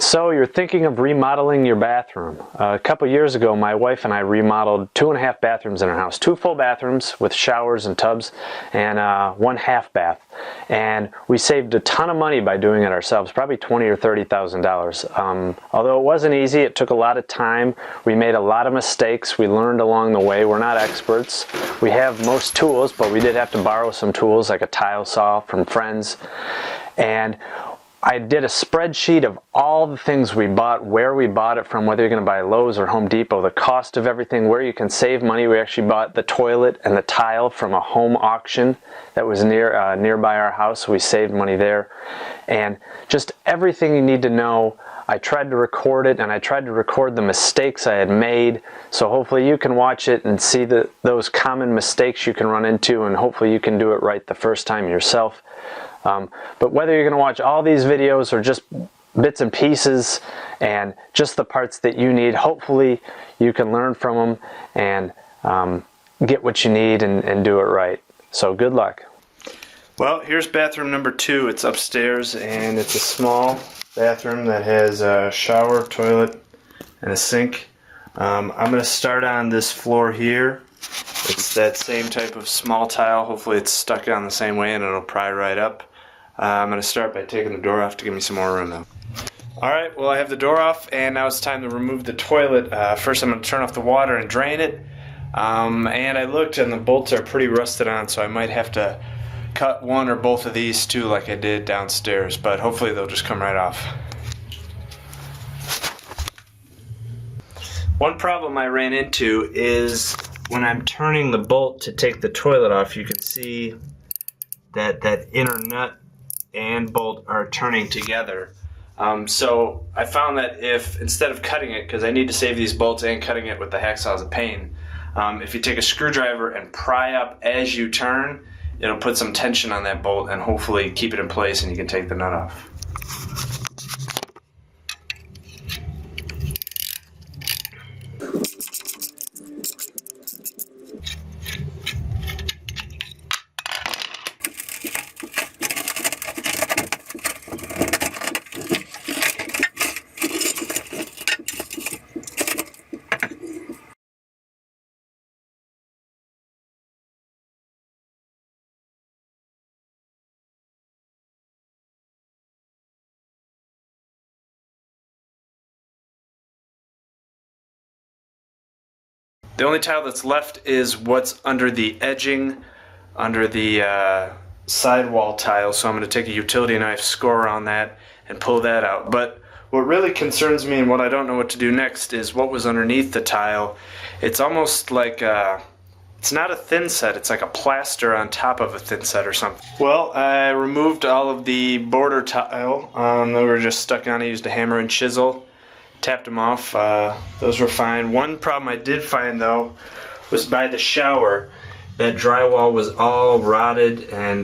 So you're thinking of remodeling your bathroom. A couple years ago, my wife and I remodeled 2.5 bathrooms in our house. 2 full bathrooms with showers and tubs, and 1 half bath. And we saved a ton of money by doing it ourselves, probably $20,000 or $30,000. Although it wasn't easy, it took a lot of time. We made a lot of mistakes. We learned along the way. We're not experts. We have most tools, but we did have to borrow some tools like a tile saw from friends. And I did a spreadsheet of all the things we bought, where we bought it from, whether you're going to buy Lowe's or Home Depot, the cost of everything, where you can save money. We actually bought the toilet and the tile from a home auction that was nearby our house, so we saved money there. And just everything you need to know. I tried to record it, and I tried to record the mistakes I had made, so hopefully you can watch it and see those common mistakes you can run into, and hopefully you can do it right the first time yourself. But whether you're going to watch all these videos or just bits and pieces and just the parts that you need, hopefully you can learn from them and get what you need and do it right. So good luck. Well, here's bathroom number 2. It's upstairs, and it's a small bathroom that has a shower, toilet, and a sink. I'm going to start on this floor here. It's that same type of small tile. Hopefully it's stuck on the same way and it'll pry right up. I'm going to start by taking the door off to give me some more room though. Alright, well I have the door off, and now it's time to remove the toilet. First I'm going to turn off the water and drain it. And I looked, and the bolts are pretty rusted on, so I might have to cut one or both of these too, like I did downstairs, but hopefully they'll just come right off. One problem I ran into is when I'm turning the bolt to take the toilet off, you can see that that inner nut and bolt are turning together. So I found that if, instead of cutting it, because I need to save these bolts and cutting it with the hacksaw is a pain, if you take a screwdriver and pry up as you turn, it'll put some tension on that bolt and hopefully keep it in place, and you can take the nut off. The only tile that's left is what's under the edging, under the sidewall tile, so I'm going to take a utility knife, score around that, and pull that out. But what really concerns me and what I don't know what to do next is what was underneath the tile. It's almost like it's not a thin set, it's like a plaster on top of a thin set or something. Well, I removed all of the border tile. They were just stuck on. I used a hammer and chisel. Tapped them off. Those were fine. One problem I did find though was by the shower. That drywall was all rotted and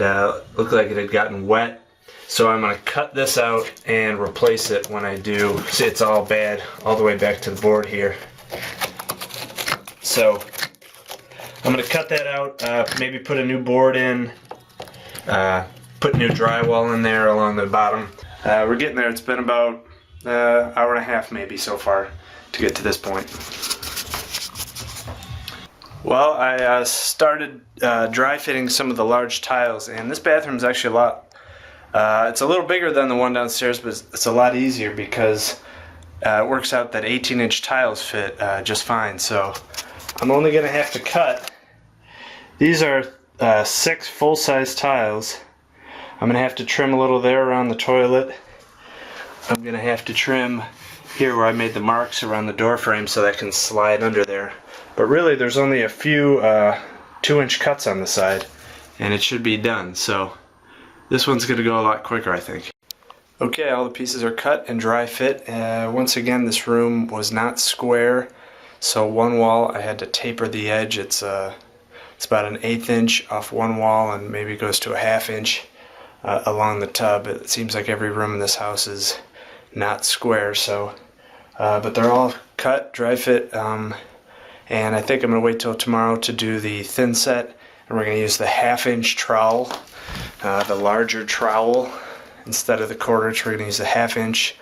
looked like it had gotten wet. So I'm going to cut this out and replace it when I do. See, it's all bad all the way back to the board here. So I'm going to cut that out, maybe put a new board in, put new drywall in there along the bottom. We're getting there. It's been about hour and a half maybe so far to get to this point. Well, I started dry fitting some of the large tiles, and this bathroom is actually a lot, it's a little bigger than the one downstairs, but it's a lot easier because it works out that 18-inch tiles fit just fine. So I'm only going to have to cut. These are 6 full-size tiles. I'm going to have to trim a little there around the toilet. I'm going to have to trim here where I made the marks around the door frame so that can slide under there. But really there's only a few 2-inch cuts on the side, and it should be done. So this one's going to go a lot quicker, I think. Okay, all the pieces are cut and dry fit. Once again, this room was not square, so one wall I had to taper the edge. It's about an 1/8 inch off one wall, and maybe it goes to a 1/2 inch along the tub. It seems like every room in this house is not square, so but they're all cut, dry fit, and I think I'm going to wait till tomorrow to do the thin set, and we're going to use the 1/2 inch trowel, the larger trowel instead of the 1/4 inch. We're going to use the 1/2 inch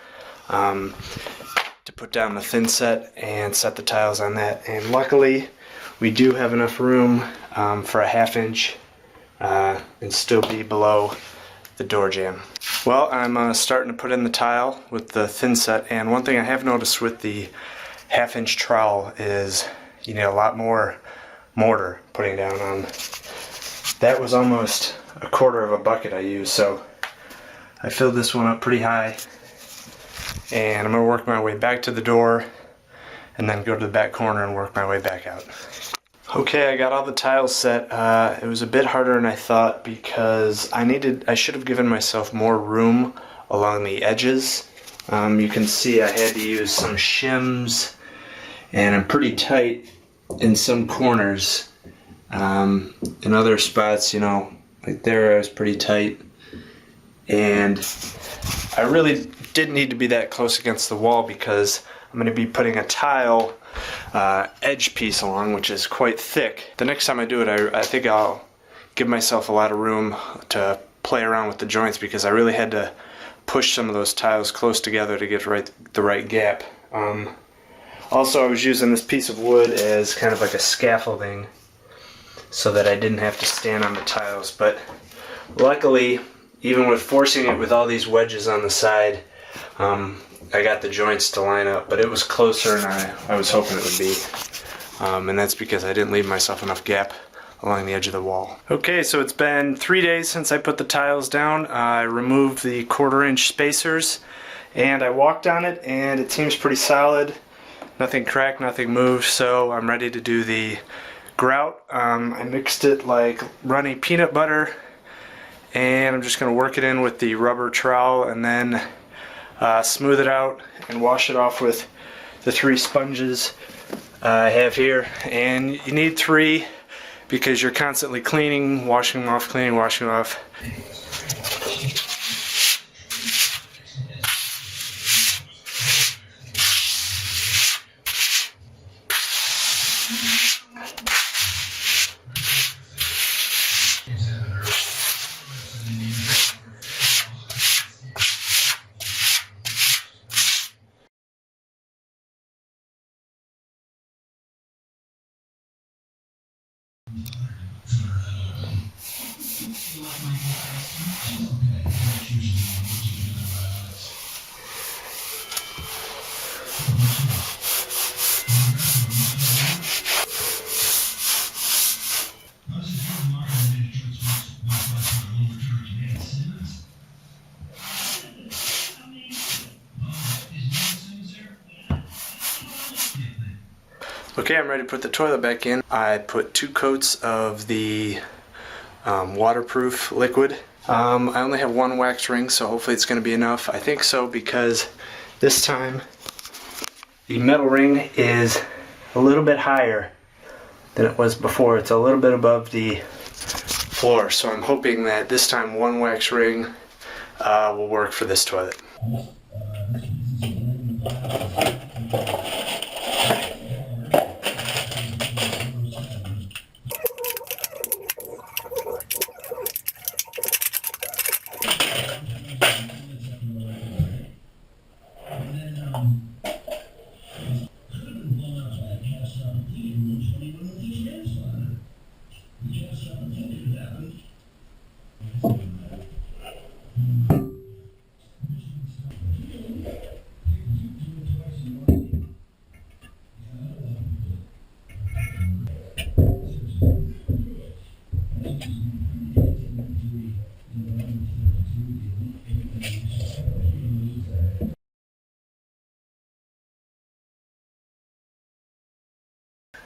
to put down the thin set and set the tiles on that. And luckily we do have enough room for a 1/2 inch and still be below the door jamb. Well, I'm starting to put in the tile with the thin set, and one thing I have noticed with the 1/2 inch trowel is you need a lot more mortar putting down on. That was almost 1/4 of a bucket I used, so I filled this one up pretty high, and I'm going to work my way back to the door and then go to the back corner and work my way back out. Okay, I got all the tiles set. It was a bit harder than I thought because I should have given myself more room along the edges. You can see I had to use some shims, and I'm pretty tight in some corners. In other spots, you know, like there I was pretty tight, and I really didn't need to be that close against the wall because I'm going to be putting a tile edge piece along, which is quite thick. The next time I do it, I think I'll give myself a lot of room to play around with the joints because I really had to push some of those tiles close together to get the right gap. Also, I was using this piece of wood as kind of like a scaffolding so that I didn't have to stand on the tiles, but luckily, even with forcing it with all these wedges on the side, I got the joints to line up, but it was closer than I was hoping it would be. And that's because I didn't leave myself enough gap along the edge of the wall. Okay, so it's been 3 days since I put the tiles down. I removed the 1/4 inch spacers and I walked on it, and it seems pretty solid. Nothing cracked, nothing moved, so I'm ready to do the grout. I mixed it like runny peanut butter, and I'm just going to work it in with the rubber trowel and then smooth it out and wash it off with the 3 sponges I have here. And you need 3 because you're constantly cleaning, washing them off, cleaning, washing them off. Okay, I'm ready to put the toilet back in. I put 2 coats of the waterproof liquid. I only have 1 wax ring, so hopefully it's going to be enough. I think so because this time the metal ring is a little bit higher than it was before. It's a little bit above the floor, so I'm hoping that this time 1 wax ring will work for this toilet.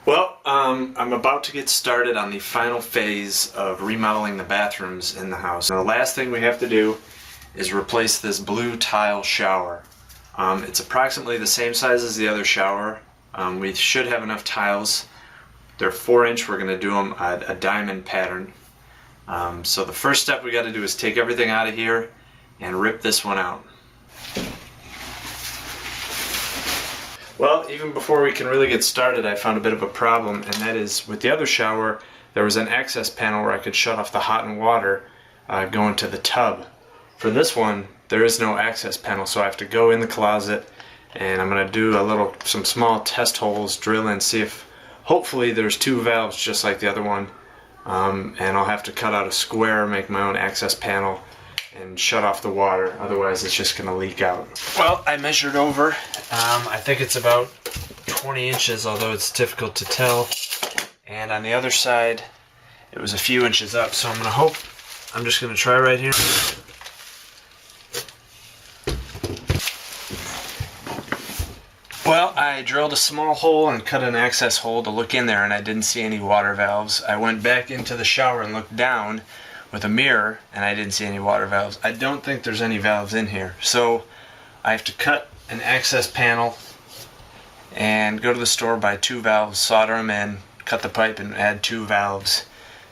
Well, I'm about to get started on the final phase of remodeling the bathrooms in the house. Now, the last thing we have to do is replace this blue tile shower. It's approximately the same size as the other shower. We should have enough tiles. They're 4-inch. We're going to do them a diamond pattern. So the first step we got to do is take everything out of here and rip this one out. Well, even before we can really get started, I found a bit of a problem, and that is with the other shower, there was an access panel where I could shut off the hot and water going to the tub. For this one, there is no access panel, so I have to go in the closet and I'm going to do some small test holes, drill in, see if hopefully there's 2 valves just like the other one, and I'll have to cut out a square, make my own access panel, and shut off the water, otherwise it's just going to leak out. Well, I measured over. I think it's about 20 inches, although it's difficult to tell. And on the other side, it was a few inches up, so I'm just going to try right here. Well, I drilled a small hole and cut an access hole to look in there, and I didn't see any water valves. I went back into the shower and looked down with a mirror, and I didn't see any water valves. I don't think there's any valves in here, so I have to cut an access panel and go to the store, buy 2 valves, solder them in, cut the pipe and add 2 valves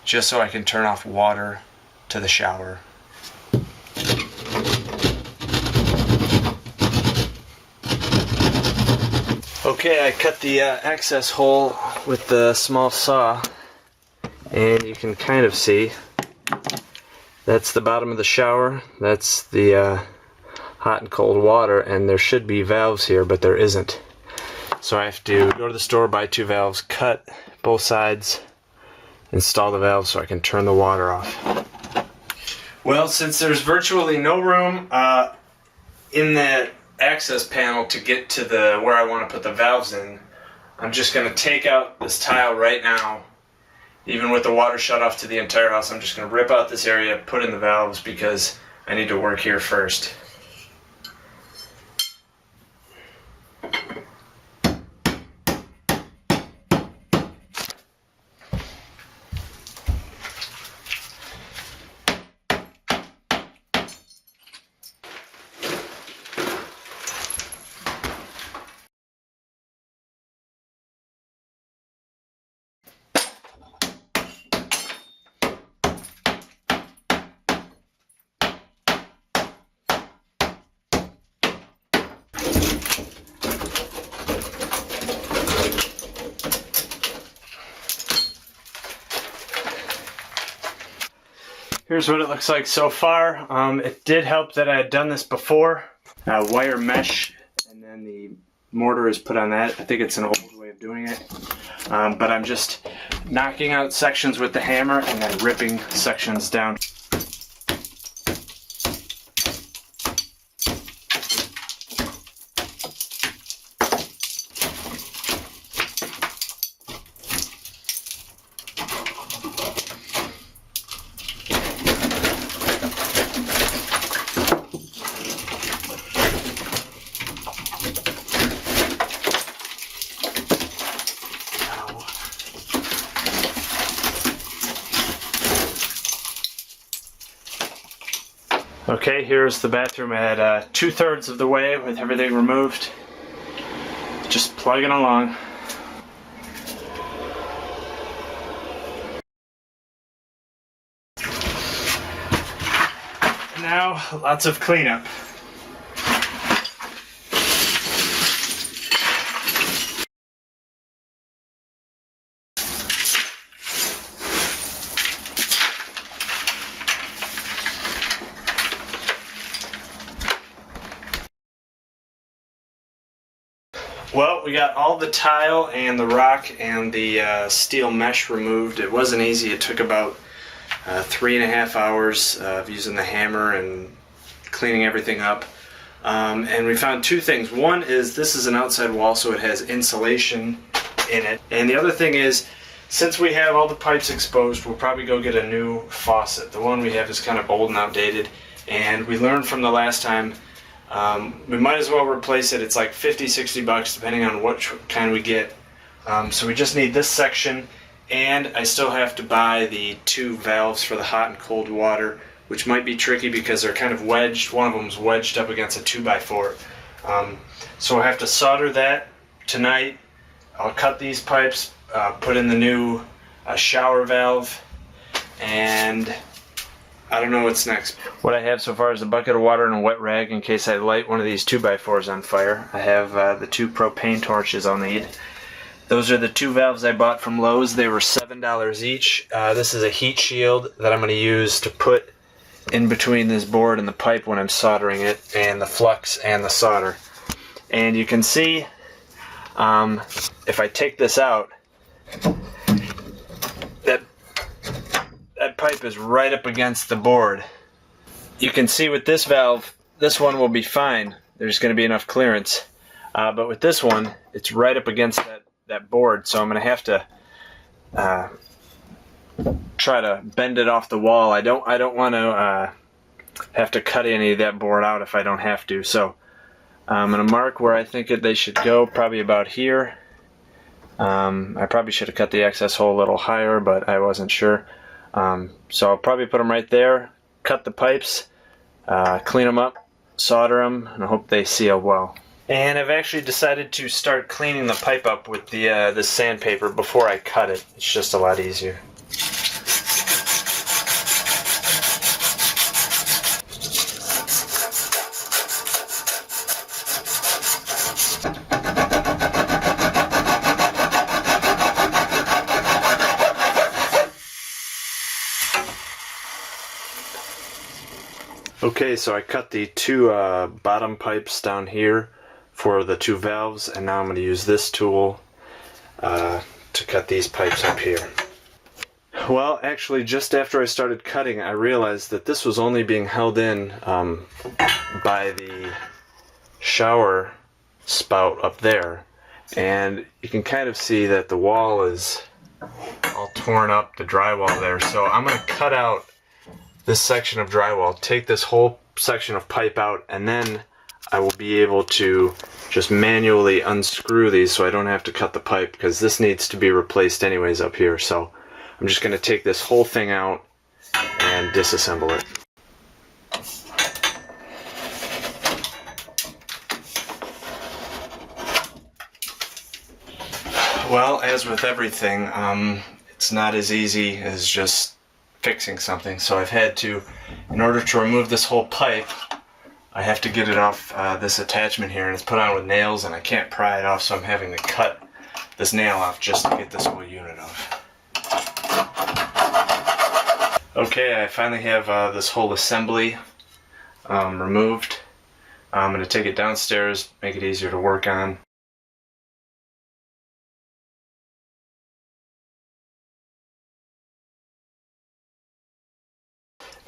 just so I can turn off water to the shower. Okay, I cut the access hole with the small saw, and you can kind of see that's the bottom of the shower, that's the hot and cold water, and there should be valves here, but there isn't. So I have to go to the store, buy 2 valves, cut both sides, install the valves so I can turn the water off. Well, since there's virtually no room in that access panel to get to where I want to put the valves in, I'm just going to take out this tile right now. Even with the water shut off to the entire house, I'm just going to rip out this area, put in the valves, because I need to work here first. Here's what it looks like so far. It did help that I had done this before. Wire mesh, and then the mortar is put on that. I think it's an old way of doing it. But I'm just knocking out sections with the hammer and then ripping sections down. Okay, here's the bathroom at 2/3 of the way with everything removed. Just plugging along. Now, lots of cleanup. Well, we got all the tile and the rock and the steel mesh removed. It wasn't easy. It took about 3.5 hours of using the hammer and cleaning everything up. And we found 2 things. One is this is an outside wall, so it has insulation in it. And the other thing is, since we have all the pipes exposed, we'll probably go get a new faucet. The one we have is kind of old and outdated. And we learned from the last time, we might as well replace it. It's like 50-60 bucks depending on what kind we get. So we just need this section, and I still have to buy the 2 valves for the hot and cold water, which might be tricky because they're kind of wedged. One of them's wedged up against a 2x4. So I have to solder that tonight. I'll cut these pipes, put in the new shower valve, and I don't know what's next. What I have so far is a bucket of water and a wet rag in case I light one of these 2x4s on fire. I have the 2 propane torches I'll need. Those are the 2 valves I bought from Lowe's. They were $7 each. This is a heat shield that I'm going to use to put in between this board and the pipe when I'm soldering it, and the flux and the solder. And you can see if I take this out, that pipe is right up against the board. You can see with this valve, this one will be fine. There's going to be enough clearance. But with this one, it's right up against that board, so I'm going to have to try to bend it off the wall. I don't want to have to cut any of that board out if I don't have to. So I'm going to mark where I think they should go, probably about here. I probably should have cut the access hole a little higher, but I wasn't sure. So I'll probably put them right there, cut the pipes, clean them up, solder them, and I hope they seal well. And I've actually decided to start cleaning the pipe up with the sandpaper before I cut it. It's just a lot easier. Okay, so I cut the two bottom pipes down here for the two valves, and now I'm going to use this tool to cut these pipes up here. Well, actually, just after I started cutting, I realized that this was only being held in by the shower spout up there, and you can kind of see that the wall is all torn up, the drywall there. So I'm going to cut out this section of drywall, take this whole section of pipe out, and then I will be able to just manually unscrew these so I don't have to cut the pipe, because this needs to be replaced anyways up here. So I'm just going to take this whole thing out and disassemble it. Well, as with everything, it's not as easy as just fixing something. So I've had to, in order to remove this whole pipe, I have to get it off this attachment here, and it's put on with nails, and I can't pry it off, so I'm having to cut this nail off just to get this whole unit off. Okay, I finally have this whole assembly removed. I'm going to take it downstairs, make it easier to work on.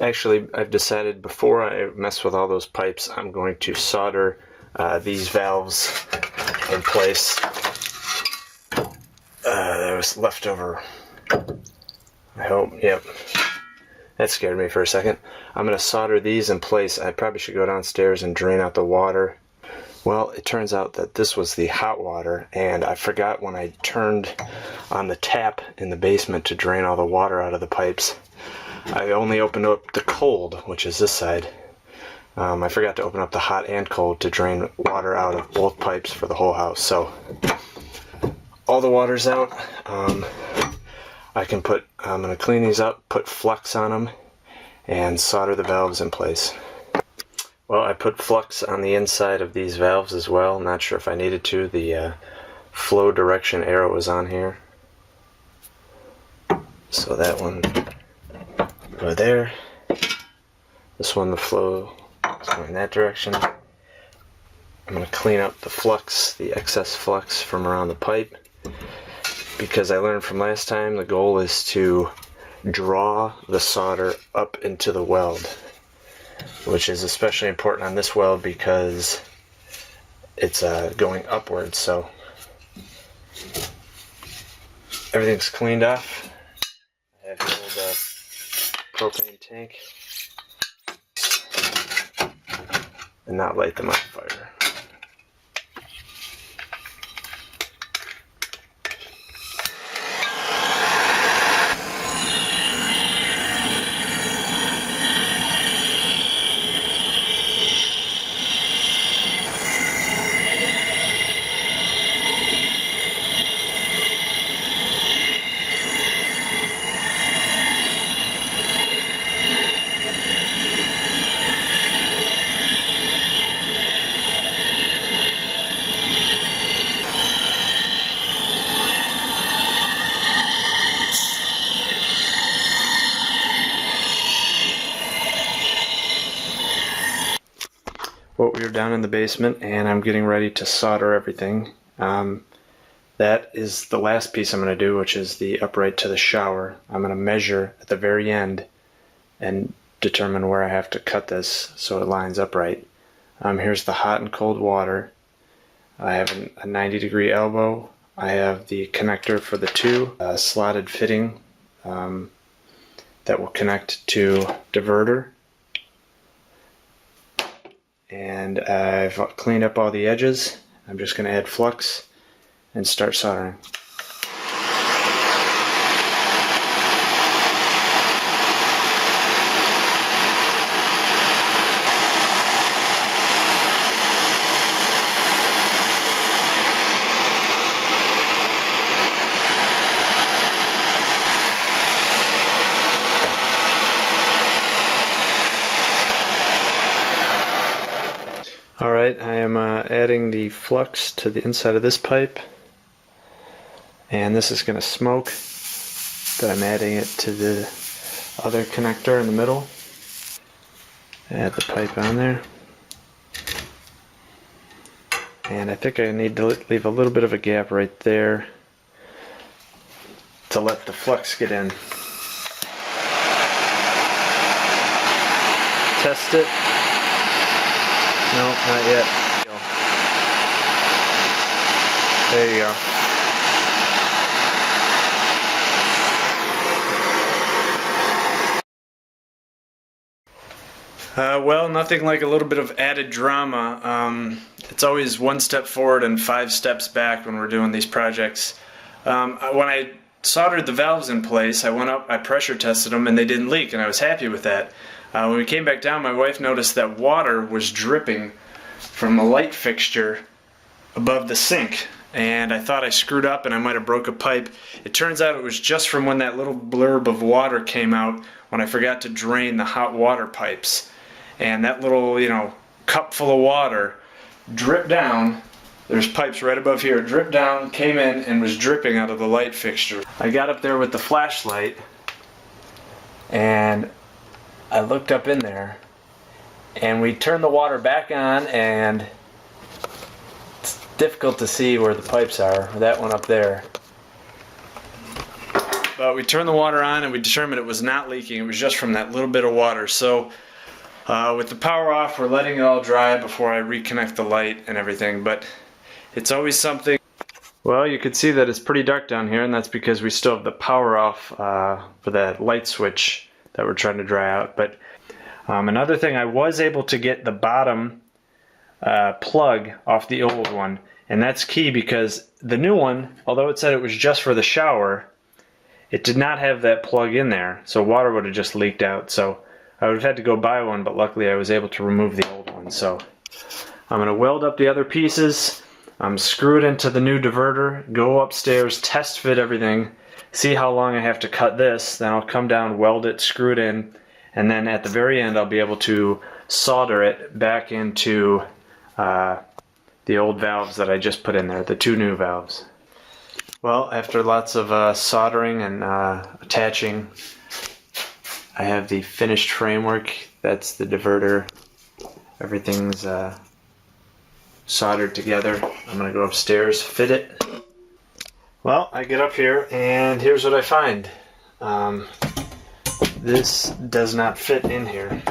Actually, I've decided before I mess with all those pipes, I'm going to solder these valves in place. That was leftover, I hope. Yep. That scared me for a second. I'm going to solder these in place. I probably should go downstairs and drain out the water. Well, it turns out that this was the hot water, and I forgot when I turned on the tap in the basement to drain all the water out of the pipes. I only opened up the cold, which is this side. I forgot to open up the hot and cold to drain water out of both pipes for the whole house. So all the water's out. I'm going to clean these up, put flux on them, and solder the valves in place. Well, I put flux on the inside of these valves as well. Not sure if I needed to. The flow direction arrow is on here. So that one go there. This one, the flow is going in that direction. I'm going to clean up the flux, the excess flux from around the pipe, because I learned from last time the goal is to draw the solder up into the weld, which is especially important on this weld because it's going upwards. So everything's cleaned off. I have the old propane tank, and not light them on fire. what we were down in the basement, and I'm getting ready to solder everything. That is the last piece I'm going to do, which is the upright to the shower. I'm going to measure at the very end and determine where I have to cut this so it lines upright. Here's the hot and cold water. I have a 90-degree elbow. I have the connector for the two slotted fitting that will connect to diverter. And I've cleaned up all the edges. I'm just going to add flux and start soldering. Alright, I am adding the flux to the inside of this pipe, and this is going to smoke, but I'm adding it to the other connector in the middle. Add the pipe on there, and I think I need to leave a little bit of a gap right there to let the flux get in. Test it. No, not yet. There you go. Well, nothing like a little bit of added drama. It's always one step forward and 5 steps back when we're doing these projects. When I soldered the valves in place, I went up, I pressure tested them, and they didn't leak, and I was happy with that. When we came back down, my wife noticed that water was dripping from a light fixture above the sink, and I thought I screwed up and I might have broke a pipe. It turns out it was just from when that little blurb of water came out when I forgot to drain the hot water pipes. And that little, cup full of water dripped down. There's pipes right above here. It dripped down, came in, and was dripping out of the light fixture. I got up there with the flashlight, and I looked up in there, and we turned the water back on, and it's difficult to see where the pipes are. That one up there. But we turned the water on, and we determined it was not leaking. It was just from that little bit of water. So with the power off, we're letting it all dry before I reconnect the light and everything. But it's always something. Well, you can see that it's pretty dark down here, and that's because we still have the power off for that light switch that we're trying to dry out. But another thing, I was able to get the bottom plug off the old one, and that's key because the new one, although it said it was just for the shower, it did not have that plug in there, so water would have just leaked out. So I would have had to go buy one, but luckily I was able to remove the old one. So I'm going to weld up the other pieces, screw it into the new diverter, go upstairs, test fit everything, see how long I have to cut this, then I'll come down, weld it, screw it in, and then at the very end I'll be able to solder it back into the old valves that I just put in there, the 2 new valves. Well, after lots of soldering and attaching, I have the finished framework. That's the diverter. Everything's soldered together. I'm going to go upstairs, fit it. Well, I get up here and here's what I find. This does not fit in here.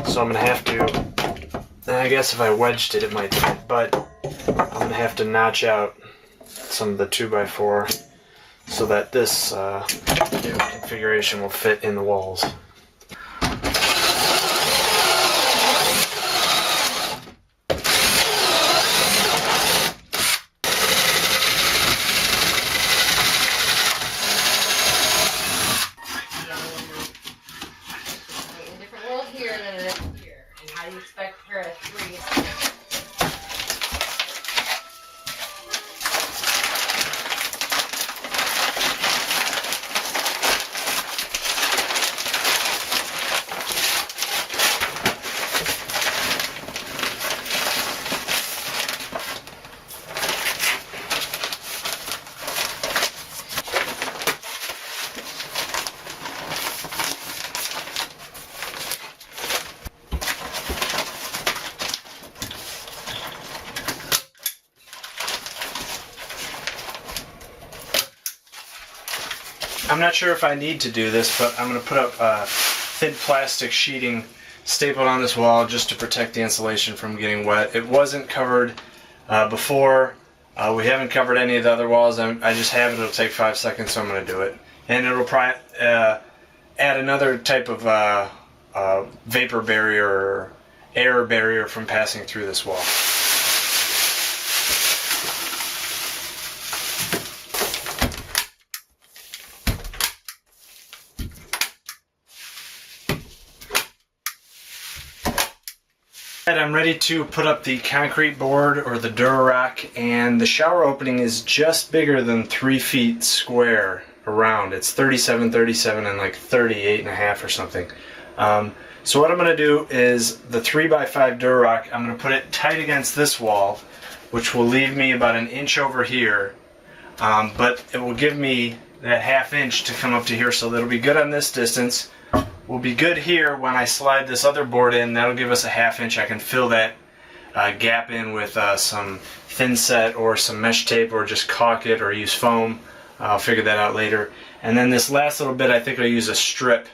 So I'm going to have to, I guess if I wedged it, it might fit, but I'm going to have to notch out some of the 2x4 so that this configuration will fit in the walls. I'm not sure if I need to do this, but I'm going to put up thin plastic sheeting stapled on this wall just to protect the insulation from getting wet. It wasn't covered before. We haven't covered any of the other walls. I just have it. It'll take 5 seconds, so I'm going to do it. And it'll probably add another type of vapor barrier or air barrier from passing through this wall. I'm ready to put up the concrete board or the Durarock, and the shower opening is just bigger than 3 feet square around. It's 37 and like 38 and a half or something. So what I'm going to do is the 3x5 Durarock, I'm going to put it tight against this wall, which will leave me about an inch over here, but it will give me that ½ inch to come up to here, so that'll be good on this distance. Will be good here when I slide this other board in. That'll give us a ½ inch. I can fill that gap in with some thin set or some mesh tape, or just caulk it or use foam. I'll figure that out later. And then this last little bit, I think I'll use a strip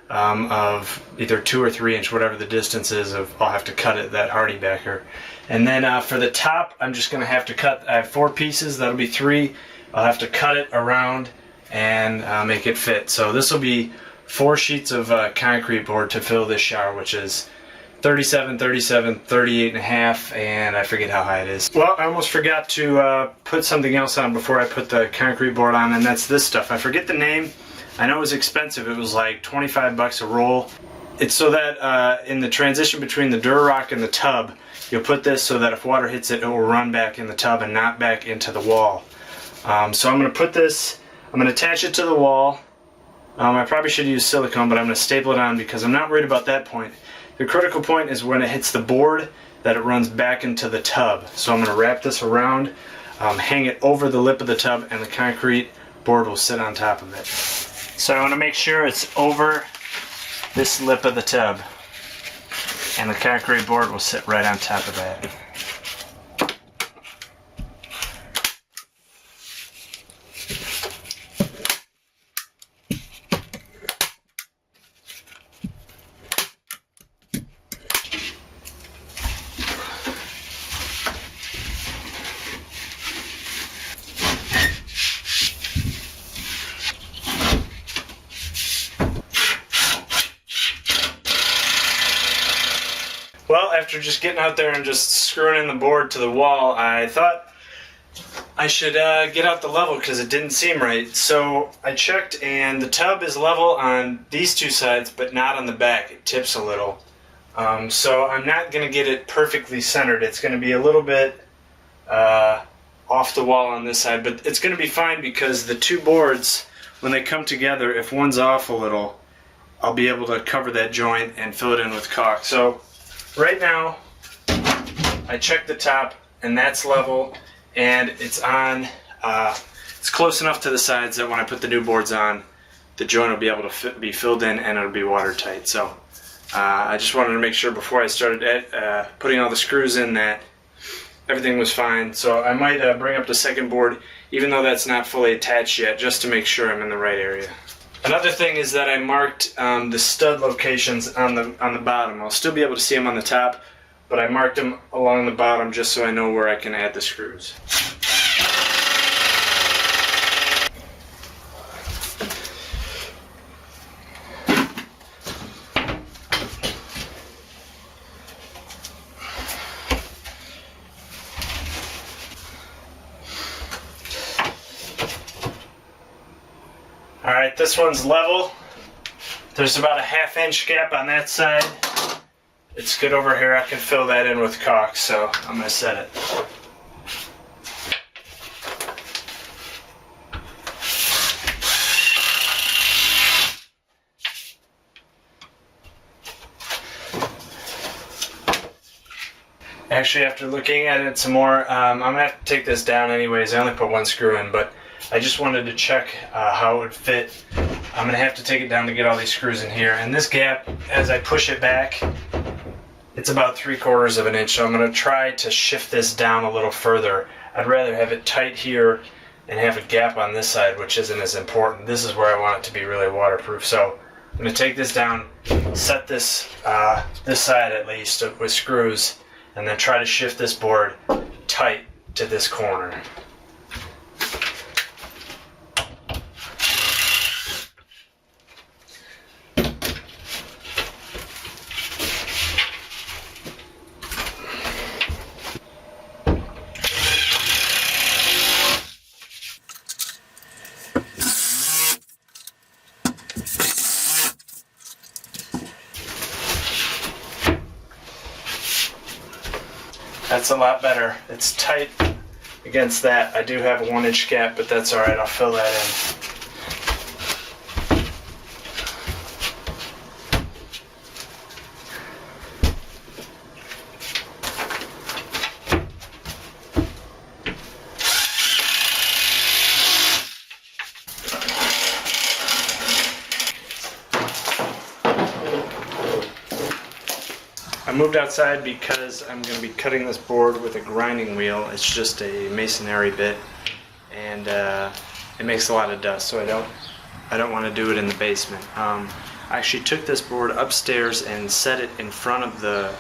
of either 2 or 3 inch, whatever the distance is. I'll have to cut it, that hardy backer. And then for the top, I'm just going to have to cut. I have 4 pieces. That'll be 3. I'll have to cut it around and make it fit. So this will be 4 sheets of concrete board to fill this shower, which is 37, 38 and a half, and I forget how high it is. Well, I almost forgot to put something else on before I put the concrete board on, and that's this stuff. I forget the name. I know it was expensive. It was like 25 bucks a roll. It's so that in the transition between the Durarock and the tub, you'll put this so that if water hits it, it will run back in the tub and not back into the wall. So I'm going to put this, I'm going to attach it to the wall. I probably should use silicone, but I'm going to staple it on because I'm not worried about that point. The critical point is when it hits the board, that it runs back into the tub. So I'm going to wrap this around, hang it over the lip of the tub, and the concrete board will sit on top of it. So I want to make sure it's over this lip of the tub, and the concrete board will sit right on top of that. Well, after just getting out there and just screwing in the board to the wall, I thought I should get out the level because it didn't seem right. So I checked, and the tub is level on these 2 sides, but not on the back. It tips a little. So I'm not going to get it perfectly centered. It's going to be a little bit off the wall on this side, but it's going to be fine because the 2 boards, when they come together, if one's off a little, I'll be able to cover that joint and fill it in with caulk. So right now, I checked the top, and that's level, and it's on. It's close enough to the sides that when I put the new boards on, the joint will be able to be filled in, and it'll be watertight. So I just wanted to make sure before I started putting all the screws in that everything was fine. So I might bring up the second board, even though that's not fully attached yet, just to make sure I'm in the right area. Another thing is that I marked the stud locations on the bottom. I'll still be able to see them on the top, but I marked them along the bottom just so I know where I can add the screws. Alright, this one's level. There's about a ½ inch gap on that side. It's good over here. I can fill that in with caulk, so I'm going to set it. Actually, after looking at it some more, I'm going to have to take this down anyways. I only put 1 screw in, but I just wanted to check how it would fit. I'm going to have to take it down to get all these screws in here. And this gap, as I push it back, it's about 3/4 of an inch. So I'm going to try to shift this down a little further. I'd rather have it tight here and have a gap on this side, which isn't as important. This is where I want it to be really waterproof. So I'm going to take this down, set this this side at least with screws, and then try to shift this board tight to this corner. That's a lot better. It's tight against that. I do have a 1-inch gap, but that's alright. I'll fill that in. I moved outside because I'm going to be cutting this board with a grinding wheel. It's just a masonry bit, and it makes a lot of dust, so I don't want to do it in the basement. I actually took this board upstairs and set it in front of the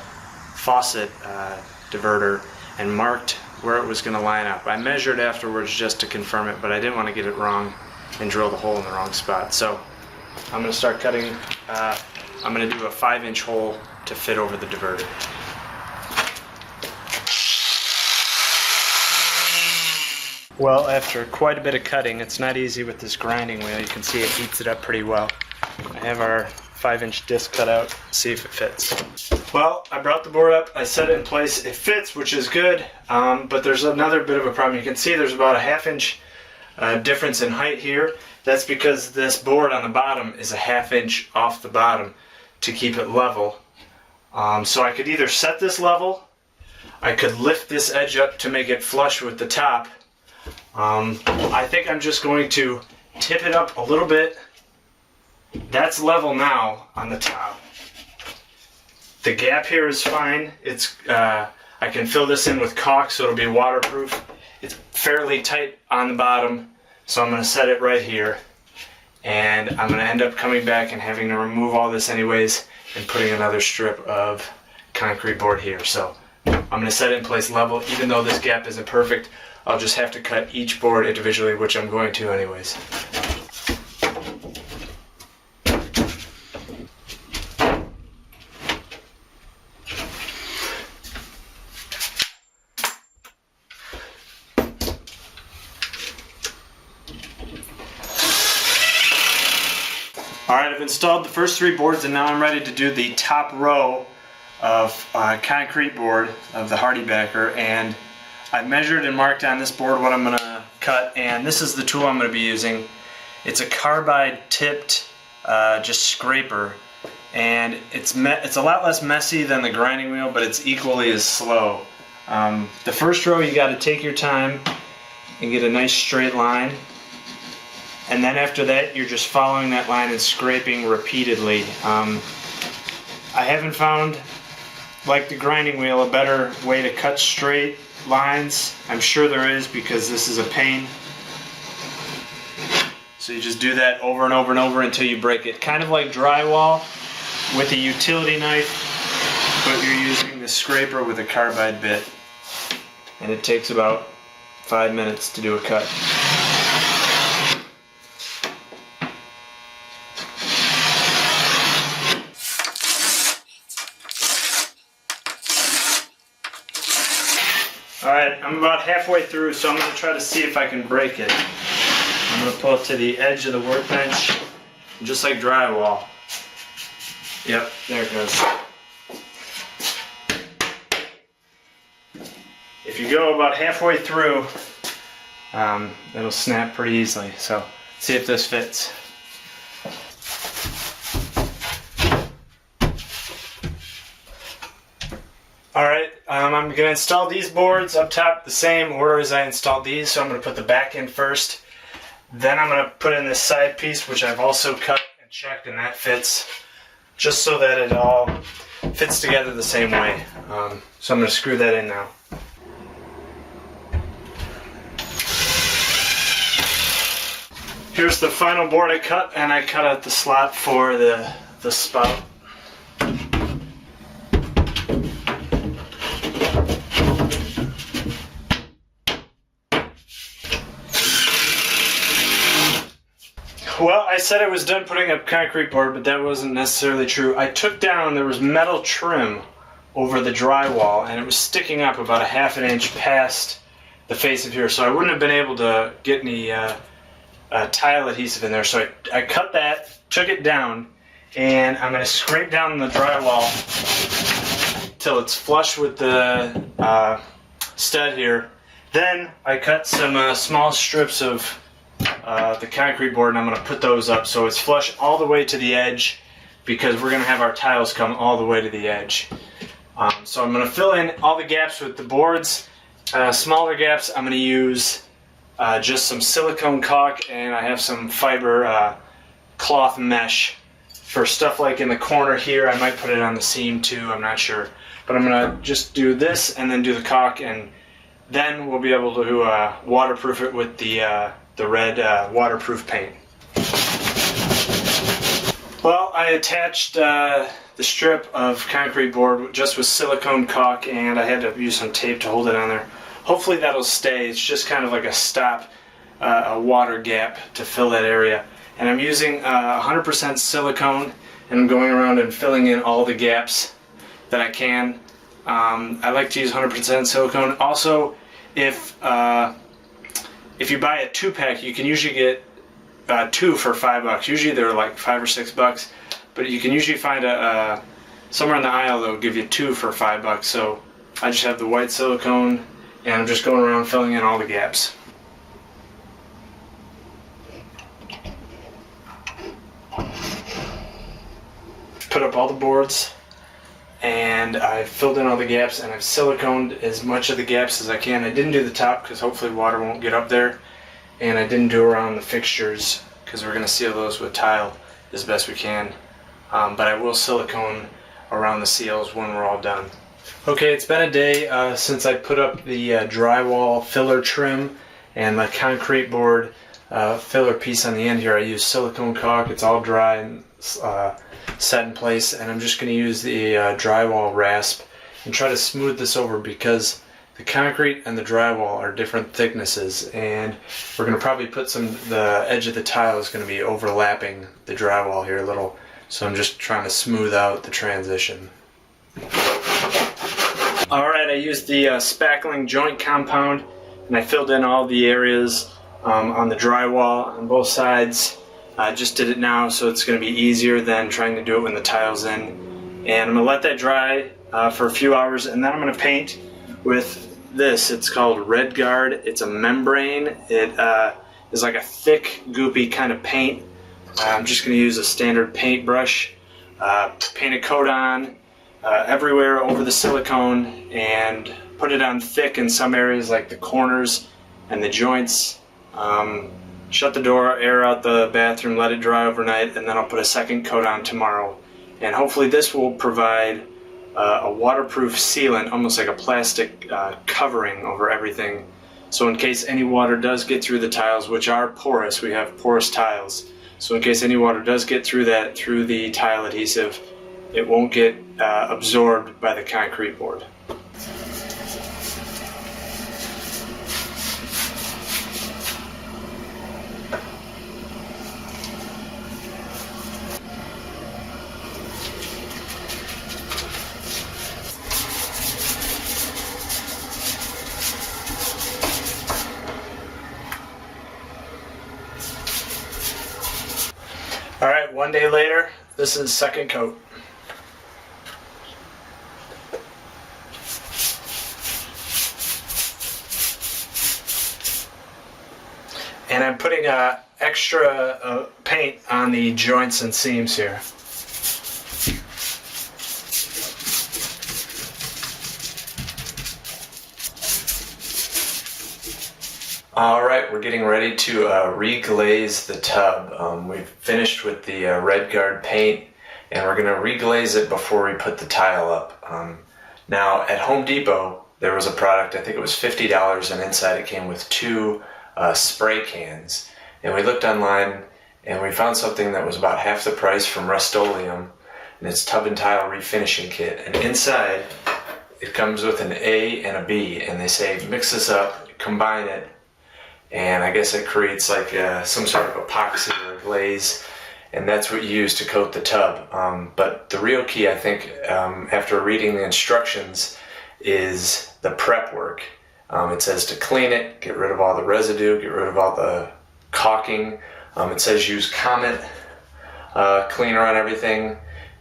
faucet diverter and marked where it was going to line up. I measured afterwards just to confirm it, but I didn't want to get it wrong and drill the hole in the wrong spot. So I'm going to start cutting. I'm going to do a 5-inch hole to fit over the diverter. Well, after quite a bit of cutting, it's not easy with this grinding wheel. You can see it heats it up pretty well. I have our 5-inch disc cut out. See if it fits. Well, I brought the board up, I set it in place. It fits, which is good, but there's another bit of a problem. You can see there's about a 1/2 inch difference in height here. That's because this board on the bottom is a 1/2 inch off the bottom to keep it level. So I could either set this level, I could lift this edge up to make it flush with the top. I think I'm just going to tip it up a little bit. That's level now on the top. The gap here is fine. I can fill this in with caulk so it'll be waterproof. It's fairly tight on the bottom, so I'm going to set it right here. And I'm going to end up coming back and having to remove all this anyways and putting another strip of concrete board here. So I'm going to set it in place level. Even though this gap isn't perfect, I'll just have to cut each board individually, which I'm going to anyways. Alright, I've installed the first 3 boards and now I'm ready to do the top row of concrete board of the Hardy backer, and I've measured and marked on this board what I'm going to cut, and this is the tool I'm going to be using. It's a carbide tipped just scraper, and it's a lot less messy than the grinding wheel, but it's equally as slow. The first row you got to take your time and get a nice straight line. And then after that, you're just following that line and scraping repeatedly. I haven't found, like the grinding wheel, a better way to cut straight lines. I'm sure there is, because this is a pain. So you just do that over and over and over until you break it. Kind of like drywall with a utility knife, but you're using the scraper with a carbide bit. And it takes about 5 minutes to do a cut. Alright, I'm about halfway through, so I'm going to try to see if I can break it. I'm going to pull it to the edge of the workbench, just like drywall. Yep, there it goes. If you go about halfway through, it'll snap pretty easily. So, see if this fits. Alright, I'm going to install these boards up top the same order as I installed these. So I'm going to put the back in first. Then I'm going to put in this side piece, which I've also cut and checked, and that fits. Just so that it all fits together the same way. So I'm going to screw that in now. Here's the final board I cut, and I cut out the slot for the spout. Well, I said I was done putting up concrete board, but that wasn't necessarily true. I took down, there was metal trim over the drywall, and it was sticking up about 1/2 inch past the face of here, so I wouldn't have been able to get any tile adhesive in there. So I cut that, took it down, and I'm going to scrape down the drywall till it's flush with the stud here. Then I cut some small strips of the concrete board, and I'm going to put those up so it's flush all the way to the edge, because we're going to have our tiles come all the way to the edge. So I'm going to fill in all the gaps with the boards. Smaller gaps, I'm going to use just some silicone caulk, and I have some fiber cloth mesh for stuff like in the corner here. I might put it on the seam too, I'm not sure. But I'm going to just do this and then do the caulk, and then we'll be able to waterproof it with the red waterproof paint. Well, I attached the strip of concrete board just with silicone caulk, and I had to use some tape to hold it on there. Hopefully that'll stay. It's just kind of like a stop, a water gap to fill that area. And I'm using 100% silicone, and I'm going around and filling in all the gaps that I can. I like to use 100% silicone. Also, if you buy a 2-pack, you can usually get 2 for $5. Usually they're like $5 or $6, but you can usually find somewhere in the aisle that will give you 2 for $5. So I just have the white silicone, and I'm just going around filling in all the gaps. Put up all the boards, and I've filled in all the gaps, and I've siliconed as much of the gaps as I can. I didn't do the top because hopefully water won't get up there, and I didn't do around the fixtures because we're going to seal those with tile as best we can. But I will silicone around the seals when we're all done. Okay, it's been a day since I put up the drywall filler trim and the concrete board filler piece on the end here. I used silicone caulk. It's all dry and set in place, and I'm just going to use the drywall rasp and try to smooth this over, because the concrete and the drywall are different thicknesses, and we're going to probably put the edge of the tile is going to be overlapping the drywall here a little, so I'm just trying to smooth out the transition. Alright, I used the spackling joint compound, and I filled in all the areas on the drywall on both sides. I just did it now, so it's going to be easier than trying to do it when the tile's in. And I'm going to let that dry for a few hours, and then I'm going to paint with this. It's called Red Guard. It's a membrane. It is like a thick, goopy kind of paint. I'm just going to use a standard paintbrush, paint a coat on everywhere over the silicone, and put it on thick in some areas like the corners and the joints. Shut the door, air out the bathroom, let it dry overnight, and then I'll put a second coat on tomorrow. And hopefully this will provide a waterproof sealant, almost like a plastic covering over everything. So in case any water does get through the tiles, which are porous, we have porous tiles, so in case any water does get through the tile adhesive, it won't get absorbed by the concrete board. Alright, one day later, this is second coat. And I'm putting extra paint on the joints and seams here. Alright, we're getting ready to reglaze the tub. We've finished with the Red Guard paint, and we're going to reglaze it before we put the tile up. Now, at Home Depot, there was a product, I think it was $50, and inside it came with 2 spray cans. and we looked online and we found something that was about half the price from Rust-Oleum, and it's tub and tile refinishing kit. And inside it comes with an A and a B, and they say mix this up, combine it, and I guess it creates like some sort of epoxy or glaze, and that's what you use to coat the tub. But the real key, I think, after reading the instructions, is the prep work. It says to clean it, get rid of all the residue, get rid of all the caulking. It says use Comet cleaner on everything.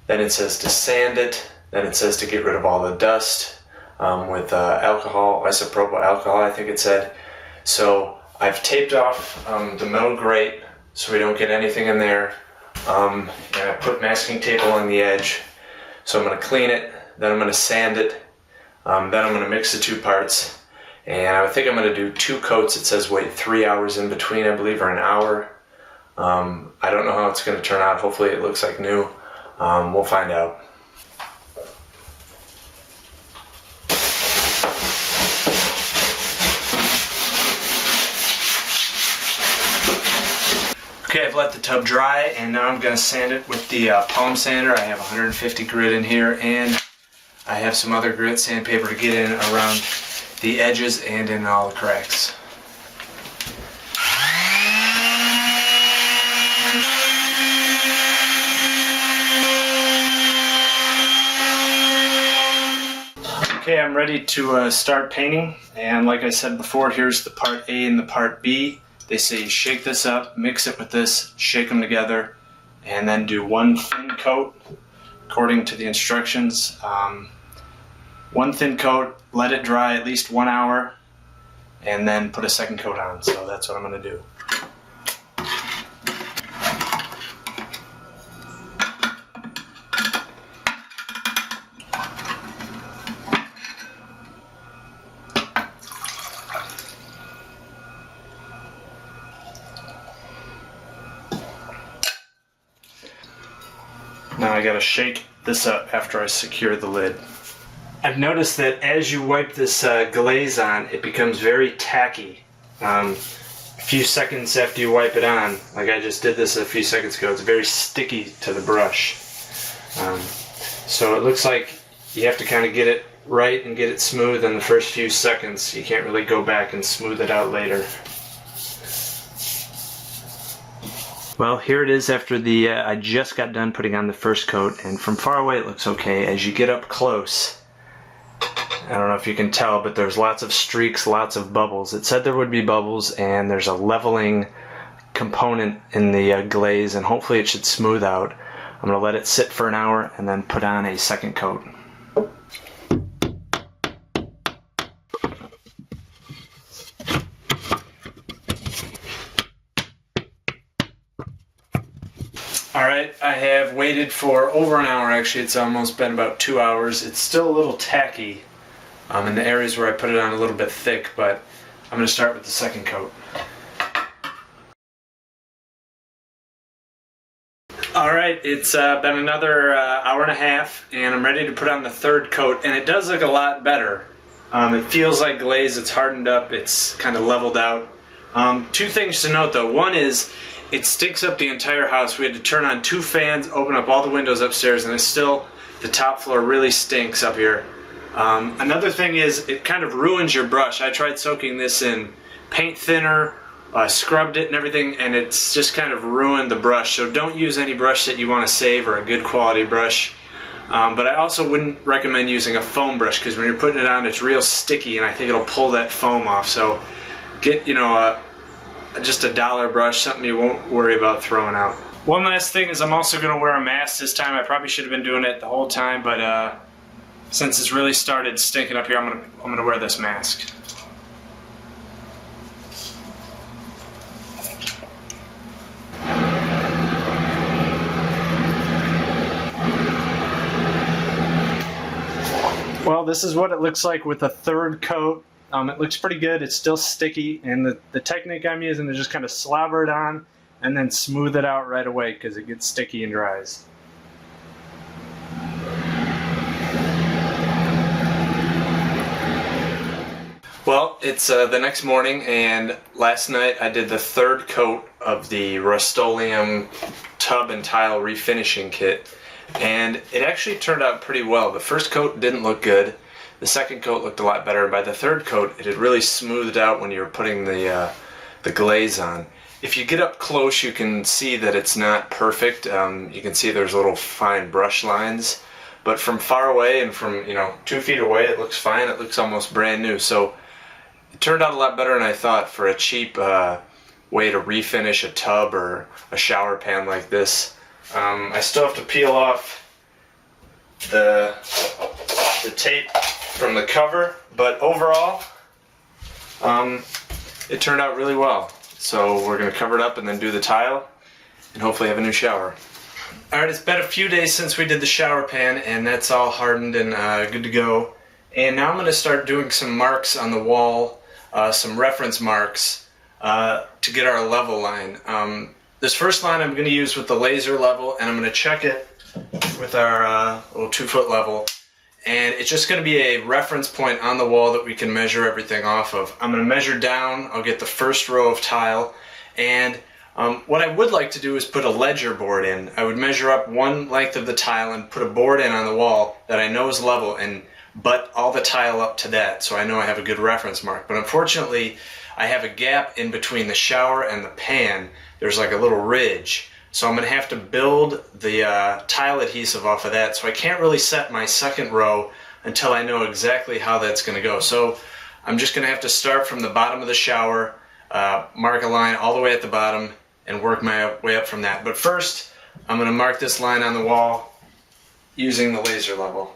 Then it says to sand it. Then it says to get rid of all the dust with alcohol, isopropyl alcohol, I think it said. So I've taped off the metal grate so we don't get anything in there. And I put masking tape along the edge. So I'm going to clean it, then I'm going to sand it, then I'm going to mix the two parts. And I think I'm going to do 2 coats. It says wait 3 hours in between, I believe, or an hour. I don't know how it's going to turn out. Hopefully it looks like new. We'll find out. Okay, I've let the tub dry, and now I'm going to sand it with the palm sander. I have 150 grit in here, and I have some other grit sandpaper to get in around the edges and in all the cracks. Okay, I'm ready to start painting, and like I said before, here's the part A and the part B. They say shake this up, mix it with this, shake them together, and then do 1 thin coat according to the instructions. 1 thin coat, let it dry at least 1 hour, and then put a 2nd coat on. So that's what I'm going to do. Now I gotta shake this up after I secure the lid. I've noticed that as you wipe this glaze on, it becomes very tacky. A few seconds after you wipe it on, like I just did this a few seconds ago, it's very sticky to the brush. So it looks like you have to kind of get it right and get it smooth in the first few seconds. You can't really go back and smooth it out later. Well, here it is after I just got done putting on the 1st coat, and from far away it looks okay. As you get up close, I don't know if you can tell, but there's lots of streaks, lots of bubbles. It said there would be bubbles, and there's a leveling component in the glaze, and hopefully it should smooth out. I'm going to let it sit for an hour and then put on a 2nd coat. Alright, I have waited for over an hour. Actually, it's almost been about 2 hours. It's still a little tacky in the areas where I put it on a little bit thick, but I'm going to start with the 2nd coat. Alright, it's been another hour and a half, and I'm ready to put on the 3rd coat, and it does look a lot better. It feels like glaze, it's hardened up, it's kind of leveled out. 2 things to note though. One is, it stinks up the entire house. We had to turn on 2 fans, open up all the windows upstairs, and it's still, the top floor really stinks up here. Another thing is, it kind of ruins your brush. I tried soaking this in paint thinner, scrubbed it and everything, and it's just kind of ruined the brush. So don't use any brush that you want to save, or a good quality brush. But I also wouldn't recommend using a foam brush, because when you're putting it on, it's real sticky, and I think it'll pull that foam off. So get, just a dollar brush, something you won't worry about throwing out. One last thing is, I'm also going to wear a mask this time. I probably should have been doing it the whole time, but since it's really started stinking up here, I'm gonna wear this mask. Well, this is what it looks like with a 3rd coat. It looks pretty good. It's still sticky, and the technique I'm using is just kind of slobber it on and then smooth it out right away, because it gets sticky and dries. Well, it's the next morning, and last night I did the 3rd coat of the Rust-Oleum tub and tile refinishing kit, and it actually turned out pretty well. The first coat didn't look good. The second coat looked a lot better. By the third coat, it had really smoothed out when you were putting the glaze on. If you get up close, you can see that it's not perfect. You can see there's little fine brush lines, but from far away and from 2 feet away, it looks fine. It looks almost brand new. So it turned out a lot better than I thought for a cheap way to refinish a tub or a shower pan like this. I still have to peel off the tape from the cover, but overall, it turned out really well. So we're going to cover it up and then do the tile and hopefully have a new shower. Alright, it's been a few days since we did the shower pan, and that's all hardened and good to go. And now I'm going to start doing some marks on the wall, some reference marks to get our level line. This first line I'm going to use with the laser level, and I'm going to check it with our little 2-foot level. And it's just going to be a reference point on the wall that we can measure everything off of. I'm going to measure down. I'll get the first row of tile, and what I would like to do is put a ledger board in. I would measure up one length of the tile and put a board in on the wall that I know is level and butt all the tile up to that, so I know I have a good reference mark. But unfortunately, I have a gap in between the shower and the pan. There's like a little ridge. So I'm going to have to build the tile adhesive off of that, so I can't really set my second row until I know exactly how that's going to go. So I'm just going to have to start from the bottom of the shower, mark a line all the way at the bottom, and work my way up from that. But first, I'm going to mark this line on the wall using the laser level.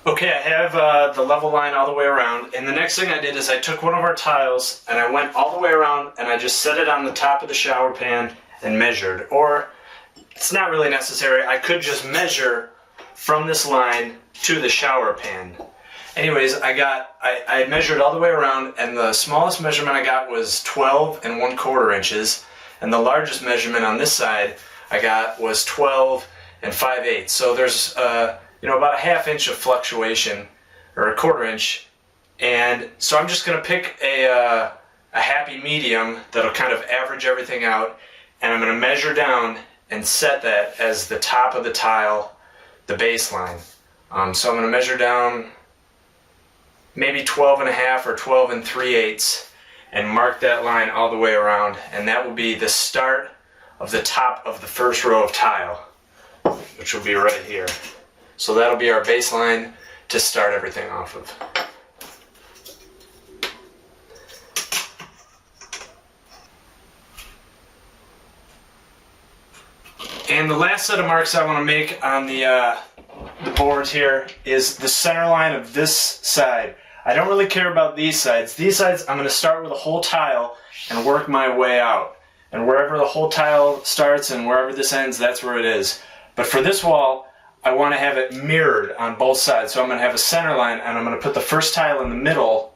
Okay, I have the level line all the way around, and the next thing I did is I took one of our tiles and I went all the way around and I just set it on the top of the shower pan and measured. Or, it's not really necessary, I could just measure from this line to the shower pan. Anyways, I measured all the way around, and the smallest measurement I got was 12 1/4 inches, and the largest measurement on this side I got was 12 5/8. So there's about a 1/2 inch of fluctuation, or a 1/4 inch, and so I'm just going to pick a happy medium that'll kind of average everything out, and I'm going to measure down and set that as the top of the tile, the baseline. So I'm going to measure down maybe 12 1/2 or 12 3/8 and mark that line all the way around, and that will be the start of the top of the first row of tile, which will be right here. So that'll be our baseline to start everything off of. And the last set of marks I want to make on the boards here is the center line of this side. I don't really care about these sides. These sides, I'm going to start with a whole tile and work my way out. And wherever the whole tile starts and wherever this ends, that's where it is. But for this wall, I want to have it mirrored on both sides. So I'm going to have a center line, and I'm going to put the first tile in the middle,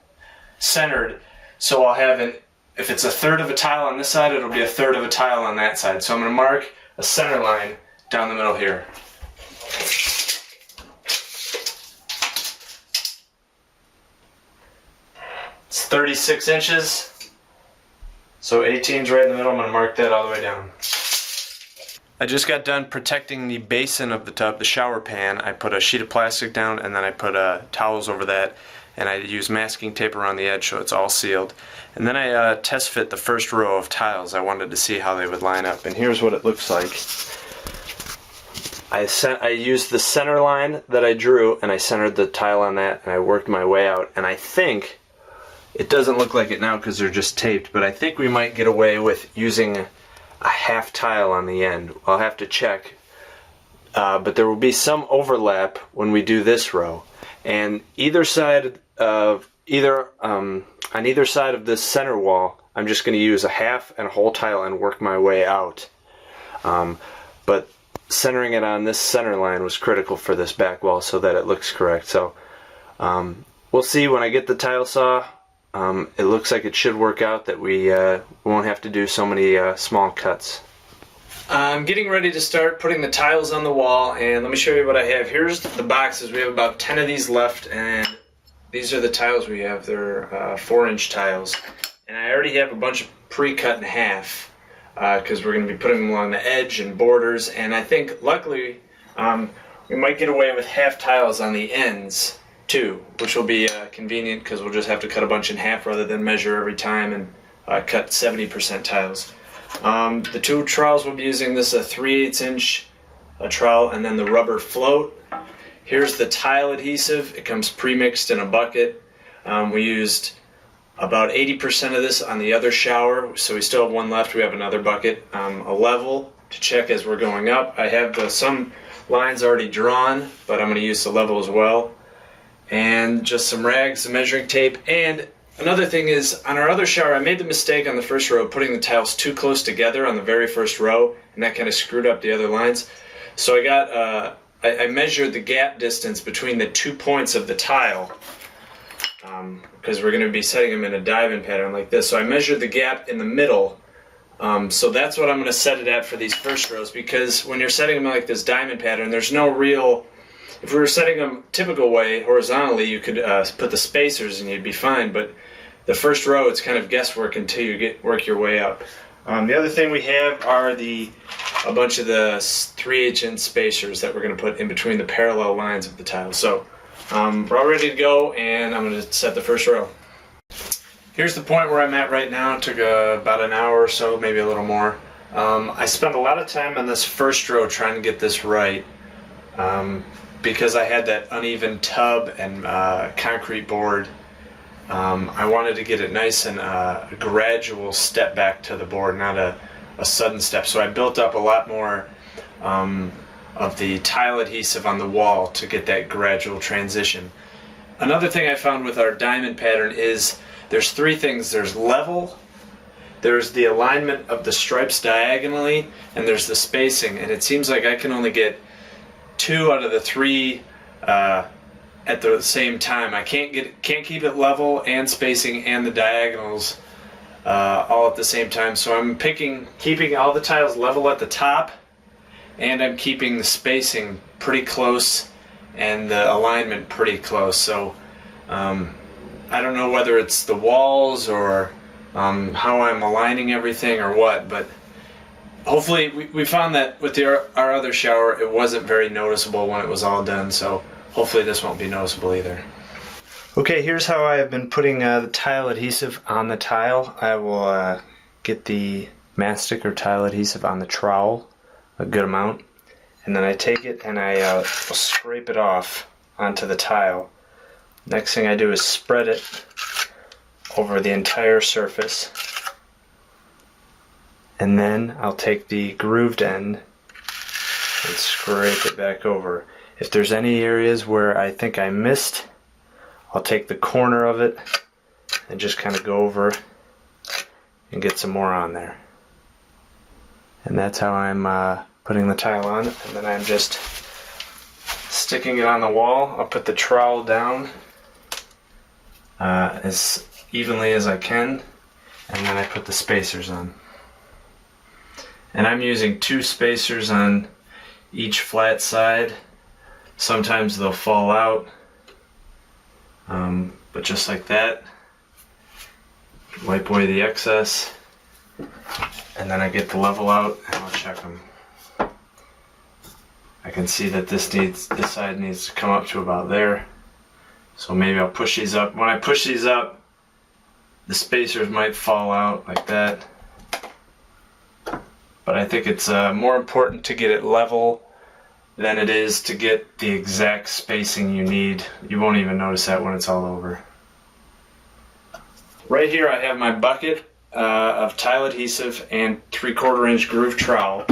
centered. So I'll have if it's a third of a tile on this side, it'll be a third of a tile on that side. So I'm going to mark a center line down the middle here. It's 36 inches. So 18's right in the middle. I'm going to mark that all the way down. I just got done protecting the basin of the tub, the shower pan. I put a sheet of plastic down, and then I put towels over that, and I used masking tape around the edge so it's all sealed. And then I test fit the first row of tiles. I wanted to see how they would line up, and here's what it looks like. I used the center line that I drew, and I centered the tile on that, and I worked my way out. And I think, it doesn't look like it now because they're just taped, but I think we might get away with using a half tile on the end. I'll have to check, but there will be some overlap when we do this row. And either side of on either side of this center wall, I'm just going to use a half and a whole tile and work my way out. But centering it on this center line was critical for this back wall so that it looks correct. So we'll see when I get the tile saw it looks like it should work out, that we won't have to do so many small cuts. I'm getting ready to start putting the tiles on the wall, and let me show you what I have. Here's the boxes. We have about 10 of these left, and these are the tiles we have. They're 4-inch tiles. And I already have a bunch of pre-cut in half because we're going to be putting them along the edge and borders, and I think luckily we might get away with half tiles on the ends too, which will be convenient because we'll just have to cut a bunch in half rather than measure every time and cut 70% tiles. The two trowels we'll be using, this is a 3/8 inch trowel, and then the rubber float. Here's the tile adhesive. It comes pre-mixed in a bucket. We used about 80% of this on the other shower, so we still have one left. We have another bucket. A level to check as we're going up. I have some lines already drawn, but I'm going to use the level as well. And just some rags, some measuring tape. And another thing is, on our other shower, I made the mistake on the first row of putting the tiles too close together on the very first row, and that kind of screwed up the other lines. So I got, I measured the gap distance between the 2 points of the tile, because we're going to be setting them in a diamond pattern like this. So I measured the gap in the middle. So that's what I'm going to set it at for these first rows, because when you're setting them like this diamond pattern, there's no real... If we were setting them typical way, horizontally, you could put the spacers and you'd be fine, but the first row, it's kind of guesswork until you work your way up. The other thing we have are a bunch of the 3/8 inch spacers that we're going to put in between the parallel lines of the tiles. So we're all ready to go, and I'm going to set the first row. Here's the point where I'm at right now. It took about an hour or so, maybe a little more. I spent a lot of time on this first row trying to get this right. Because I had that uneven tub and concrete board, I wanted to get it nice and a gradual step back to the board, not a sudden step. So I built up a lot more of the tile adhesive on the wall to get that gradual transition. Another thing I found with our diamond pattern is there's 3 things. There's level, there's the alignment of the stripes diagonally, and there's the spacing. And it seems like I can only get 2 out of the 3 at the same time. I can't keep it level and spacing and the diagonals all at the same time. So I'm keeping all the tiles level at the top, and I'm keeping the spacing pretty close and the alignment pretty close. So I don't know whether it's the walls or how I'm aligning everything or what, but hopefully we found that with our other shower it wasn't very noticeable when it was all done, so hopefully this won't be noticeable either. Okay, here's how I have been putting the tile adhesive on the tile. I will get the mastic or tile adhesive on the trowel, a good amount, and then I take it and I will scrape it off onto the tile. Next thing I do is spread it over the entire surface. And then I'll take the grooved end and scrape it back over. If there's any areas where I think I missed, I'll take the corner of it and just kind of go over and get some more on there. And that's how I'm putting the tile on. And then I'm just sticking it on the wall. I'll put the trowel down as evenly as I can, and then I put the spacers on. And I'm using 2 spacers on each flat side. Sometimes they'll fall out, but just like that, wipe away the excess, and then I get the level out and I'll check them. I can see that this side needs to come up to about there, so maybe I'll push these up. When I push these up, the spacers might fall out like that. But I think it's more important to get it level than it is to get the exact spacing you need. You won't even notice that when it's all over. Right here I have my bucket of tile adhesive and 3/4 inch groove trowel.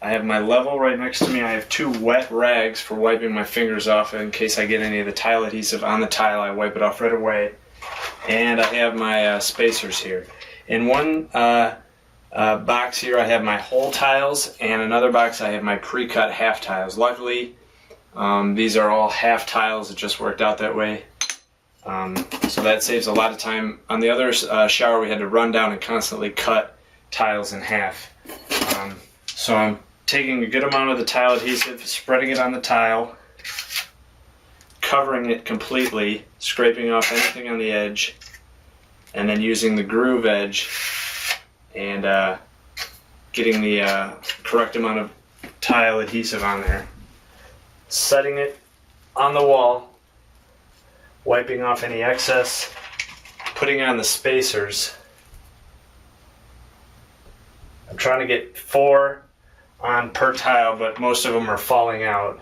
I have my level right next to me. I have 2 wet rags for wiping my fingers off in case I get any of the tile adhesive on the tile. I wipe it off right away. And I have my spacers here. In one box here I have my whole tiles, and another box I have my pre-cut half tiles. Luckily these are all half tiles. It just worked out that way. So that saves a lot of time. On the other shower, we had to run down and constantly cut tiles in half. So I'm taking a good amount of the tile adhesive, spreading it on the tile, covering it completely, scraping off anything on the edge, and then using the groove edge and getting the correct amount of tile adhesive on there. Setting it on the wall, wiping off any excess, putting on the spacers. I'm trying to get 4 on per tile, but most of them are falling out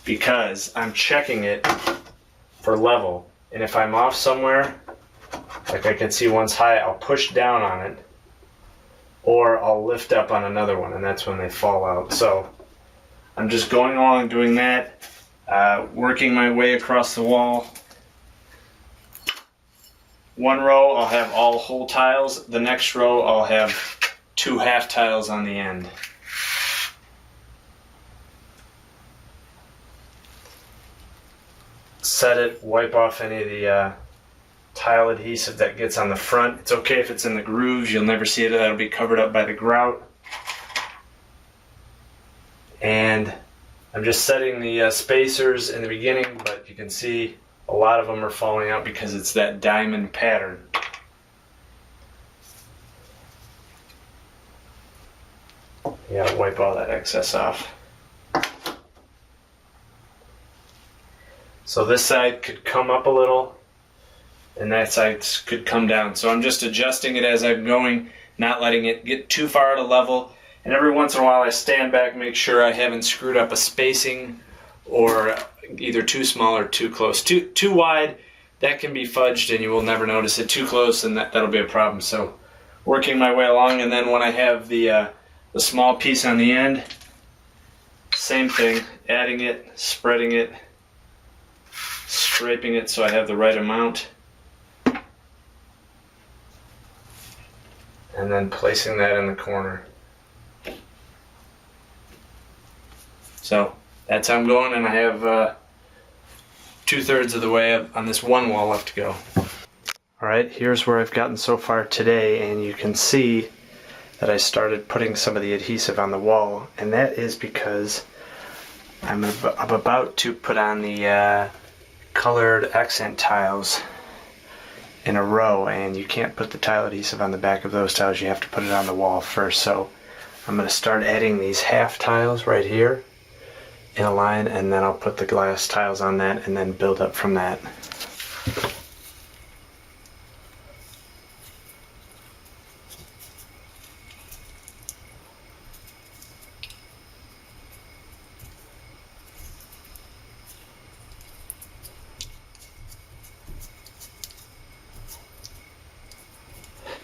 because I'm checking it for level. And if I'm off somewhere, like I can see one's high, I'll push down on it, or I'll lift up on another one, and that's when they fall out. So I'm just going along doing that, working my way across the wall. One row I'll have all whole tiles, the next row I'll have 2 half tiles on the end. Set it, wipe off any of the tile adhesive that gets on the front. It's okay if it's in the grooves, you'll never see it, that'll be covered up by the grout. And I'm just setting the spacers in the beginning, but you can see a lot of them are falling out because it's that diamond pattern. Yeah, wipe all that excess off. So this side could come up a little, and that side could come down. So I'm just adjusting it as I'm going, not letting it get too far out of level. And every once in a while I stand back, make sure I haven't screwed up a spacing or either too small or too close. Too wide, that can be fudged and you will never notice it. Too close, and that'll be a problem. So working my way along, and then when I have the small piece on the end, same thing, adding it, spreading it, scraping it so I have the right amount, and then placing that in the corner. So that's how I'm going, and I have 2/3 of the way up on this one wall left to go. Alright, here's where I've gotten so far today, and you can see that I started putting some of the adhesive on the wall, and that is because I'm about to put on the colored accent tiles in a row, and you can't put the tile adhesive on the back of those tiles, you have to put it on the wall first. So I'm going to start adding these half tiles right here in a line, and then I'll put the glass tiles on that and then build up from that.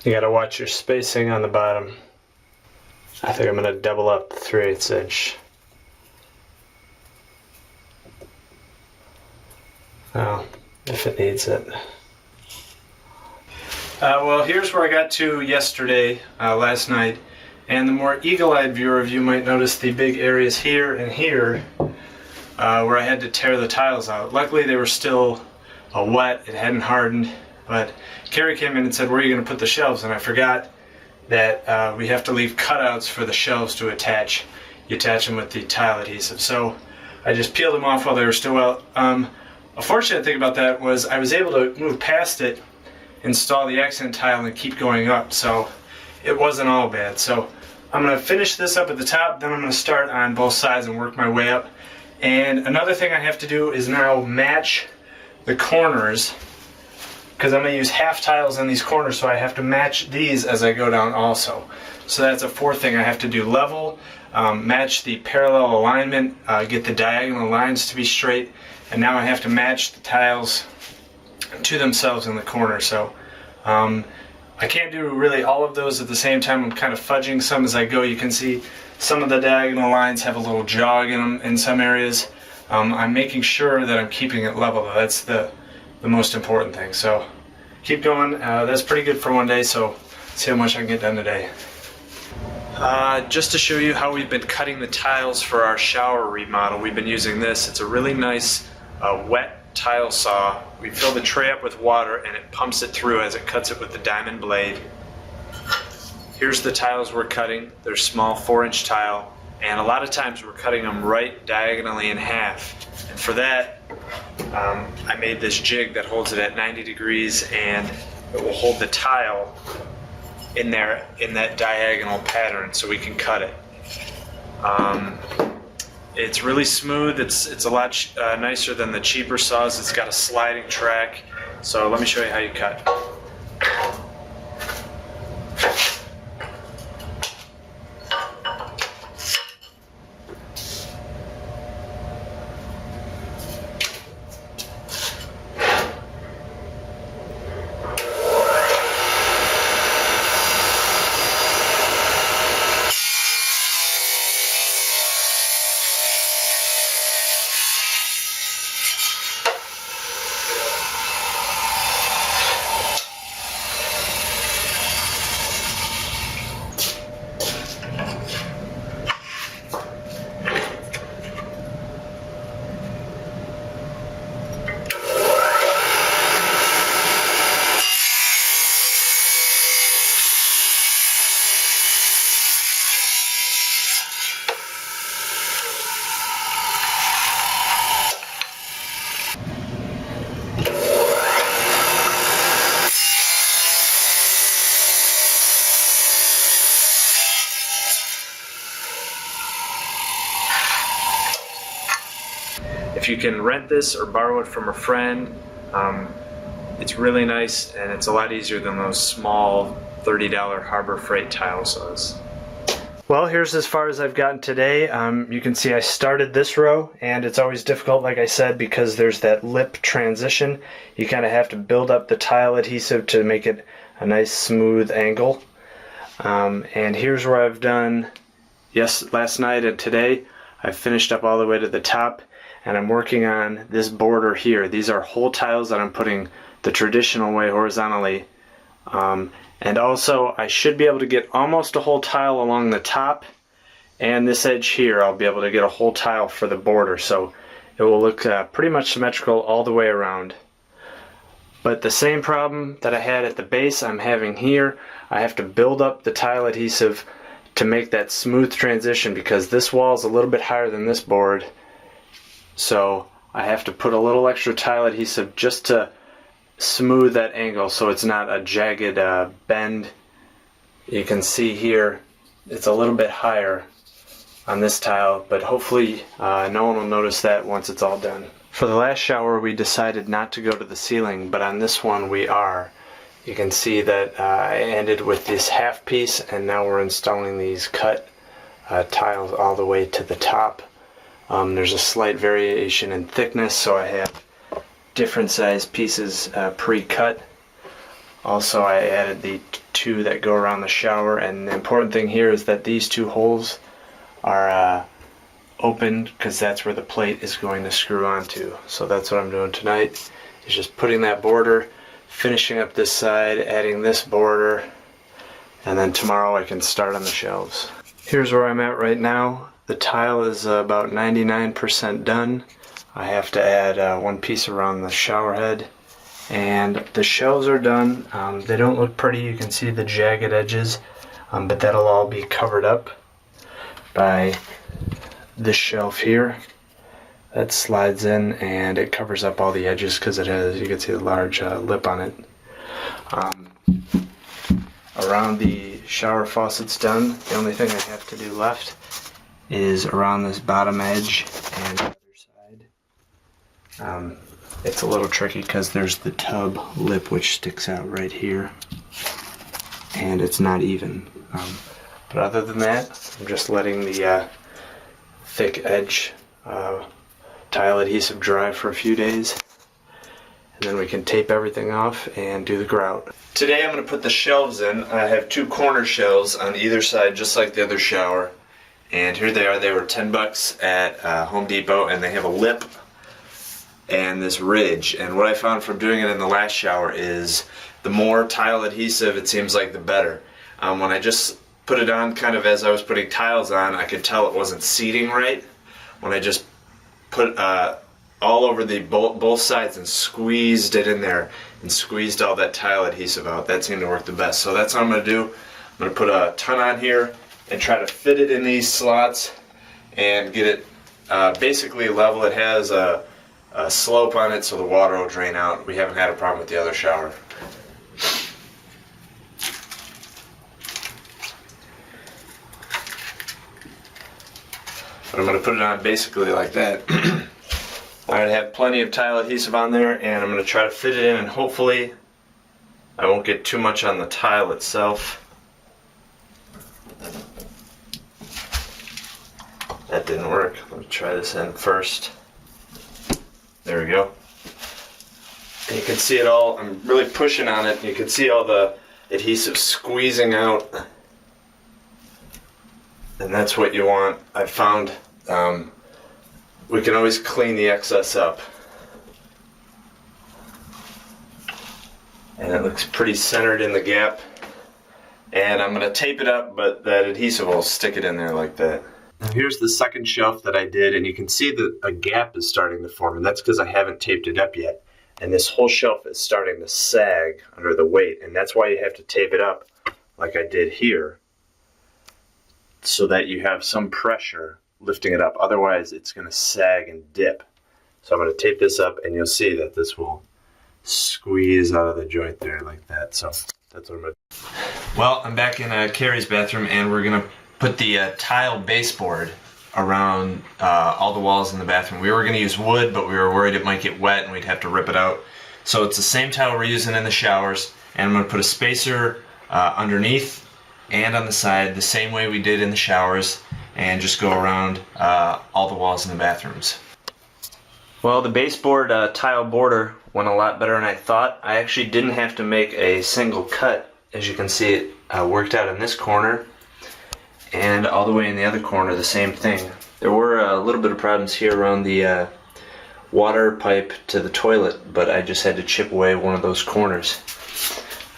You gotta watch your spacing on the bottom. I think I'm gonna double up the 3/8 inch. Oh, if it needs it. Well, here's where I got to yesterday, last night, and the more eagle-eyed viewer of you might notice the big areas here and here where I had to tear the tiles out. Luckily they were still wet, it hadn't hardened, but Carrie came in and said, where are you going to put the shelves? And I forgot that we have to leave cutouts for the shelves to attach. You attach them with the tile adhesive. So I just peeled them off while they were still wet. A fortunate thing about that was I was able to move past it, install the accent tile, and keep going up. So it wasn't all bad. So I'm going to finish this up at the top, then I'm going to start on both sides and work my way up. And another thing I have to do is now match the corners, because I'm going to use half tiles on these corners, so I have to match these as I go down also. So that's a fourth thing I have to do. Level, match the parallel alignment, get the diagonal lines to be straight, and now I have to match the tiles to themselves in the corner. So I can't do really all of those at the same time. I'm kind of fudging some as I go. You can see some of the diagonal lines have a little jog in them in some areas. I'm making sure that I'm keeping it level though. That's the most important thing. So keep going. That's pretty good for one day, so see how much I can get done today. Just to show you how we've been cutting the tiles for our shower remodel, we've been using this. It's a really nice wet tile saw. We fill the tray up with water and it pumps it through as it cuts it with the diamond blade. Here's the tiles we're cutting. They're small 4-inch tile, and a lot of times we're cutting them right diagonally in half. And for that, I made this jig that holds it at 90 degrees, and it will hold the tile in there in that diagonal pattern so we can cut it. It's really smooth. It's a lot nicer than the cheaper saws. It's got a sliding track. So let me show you how you cut. If you can rent this or borrow it from a friend, it's really nice, and it's a lot easier than those small $30 Harbor Freight tile saws. Well, here's as far as I've gotten today. You can see I started this row, and it's always difficult, like I said, because there's that lip transition. You kind of have to build up the tile adhesive to make it a nice smooth angle. And here's where I've done, last night and today, I've finished up all the way to the top, and I'm working on this border here. These are whole tiles that I'm putting the traditional way horizontally. And also I should be able to get almost a whole tile along the top, and this edge here I'll be able to get a whole tile for the border, so it will look pretty much symmetrical all the way around. But the same problem that I had at the base I'm having here. I have to build up the tile adhesive to make that smooth transition, because this wall is a little bit higher than this board, so I have to put a little extra tile adhesive just to smooth that angle so it's not a jagged bend. You can see here it's a little bit higher on this tile, but hopefully no one will notice that once it's all done. For the last shower we decided not to go to the ceiling, but on this one we are. You can see that I ended with this half piece, and now we're installing these cut tiles all the way to the top. There's a slight variation in thickness, so I have different size pieces pre-cut. Also, I added the two that go around the shower, and the important thing here is that these two holes are open, because that's where the plate is going to screw onto. So that's what I'm doing tonight, is just putting that border, finishing up this side, adding this border, and then tomorrow I can start on the shelves. Here's where I'm at right now. The tile is about 99% done. I have to add one piece around the shower head, and the shelves are done. They don't look pretty. You can see the jagged edges, but that'll all be covered up by this shelf here. That slides in and it covers up all the edges because it has, you can see, a large lip on it. Around the shower faucet's done. The only thing I have to do left is around this bottom edge and the other side. It's a little tricky because there's the tub lip which sticks out right here, and it's not even. But other than that, I'm just letting the thick edge tile adhesive dry for a few days, and then we can tape everything off and do the grout. Today I'm going to put the shelves in. I have two corner shelves on either side, just like the other shower, and here they are. They were 10 bucks at Home Depot, and they have a lip and this ridge. And what I found from doing it in the last shower is the more tile adhesive, it seems like, the better. When I just put it on kind of as I was putting tiles on, I could tell it wasn't seating right. When I just put a all over the both sides and squeezed it in there and squeezed all that tile adhesive out. That seemed to work the best. So that's what I'm going to do. I'm going to put a ton on here and try to fit it in these slots and get it basically level. It has a slope on it so the water will drain out. We haven't had a problem with the other shower. But I'm going to put it on basically like that. I have plenty of tile adhesive on there, and I'm going to try to fit it in, and hopefully I won't get too much on the tile itself. That didn't work. Let me try this end first. There we go. And you can see it all. I'm really pushing on it. You can see all the adhesive squeezing out. And that's what you want. I found we can always clean the excess up. And it looks pretty centered in the gap. And I'm going to tape it up, but that adhesive will stick it in there like that. Now here's the second shelf that I did, and you can see that a gap is starting to form, and that's because I haven't taped it up yet. And this whole shelf is starting to sag under the weight, and that's why you have to tape it up like I did here, so that you have some pressure lifting it up. Otherwise it's going to sag and dip. So I'm going to tape this up, and you'll see that this will squeeze out of the joint there like that. So that's what I'm going to do. Well, I'm back in Carrie's bathroom, and we're going to put the tile baseboard around all the walls in the bathroom. We were going to use wood, but we were worried it might get wet and we'd have to rip it out. So it's the same tile we're using in the showers, and I'm going to put a spacer underneath and on the side the same way we did in the showers, and just go around all the walls in the bathrooms. Well, the baseboard tile border went a lot better than I thought. I actually didn't have to make a single cut. As you can see, it worked out in this corner, and all the way in the other corner, the same thing. There were a little bit of problems here around the water pipe to the toilet, but I just had to chip away one of those corners.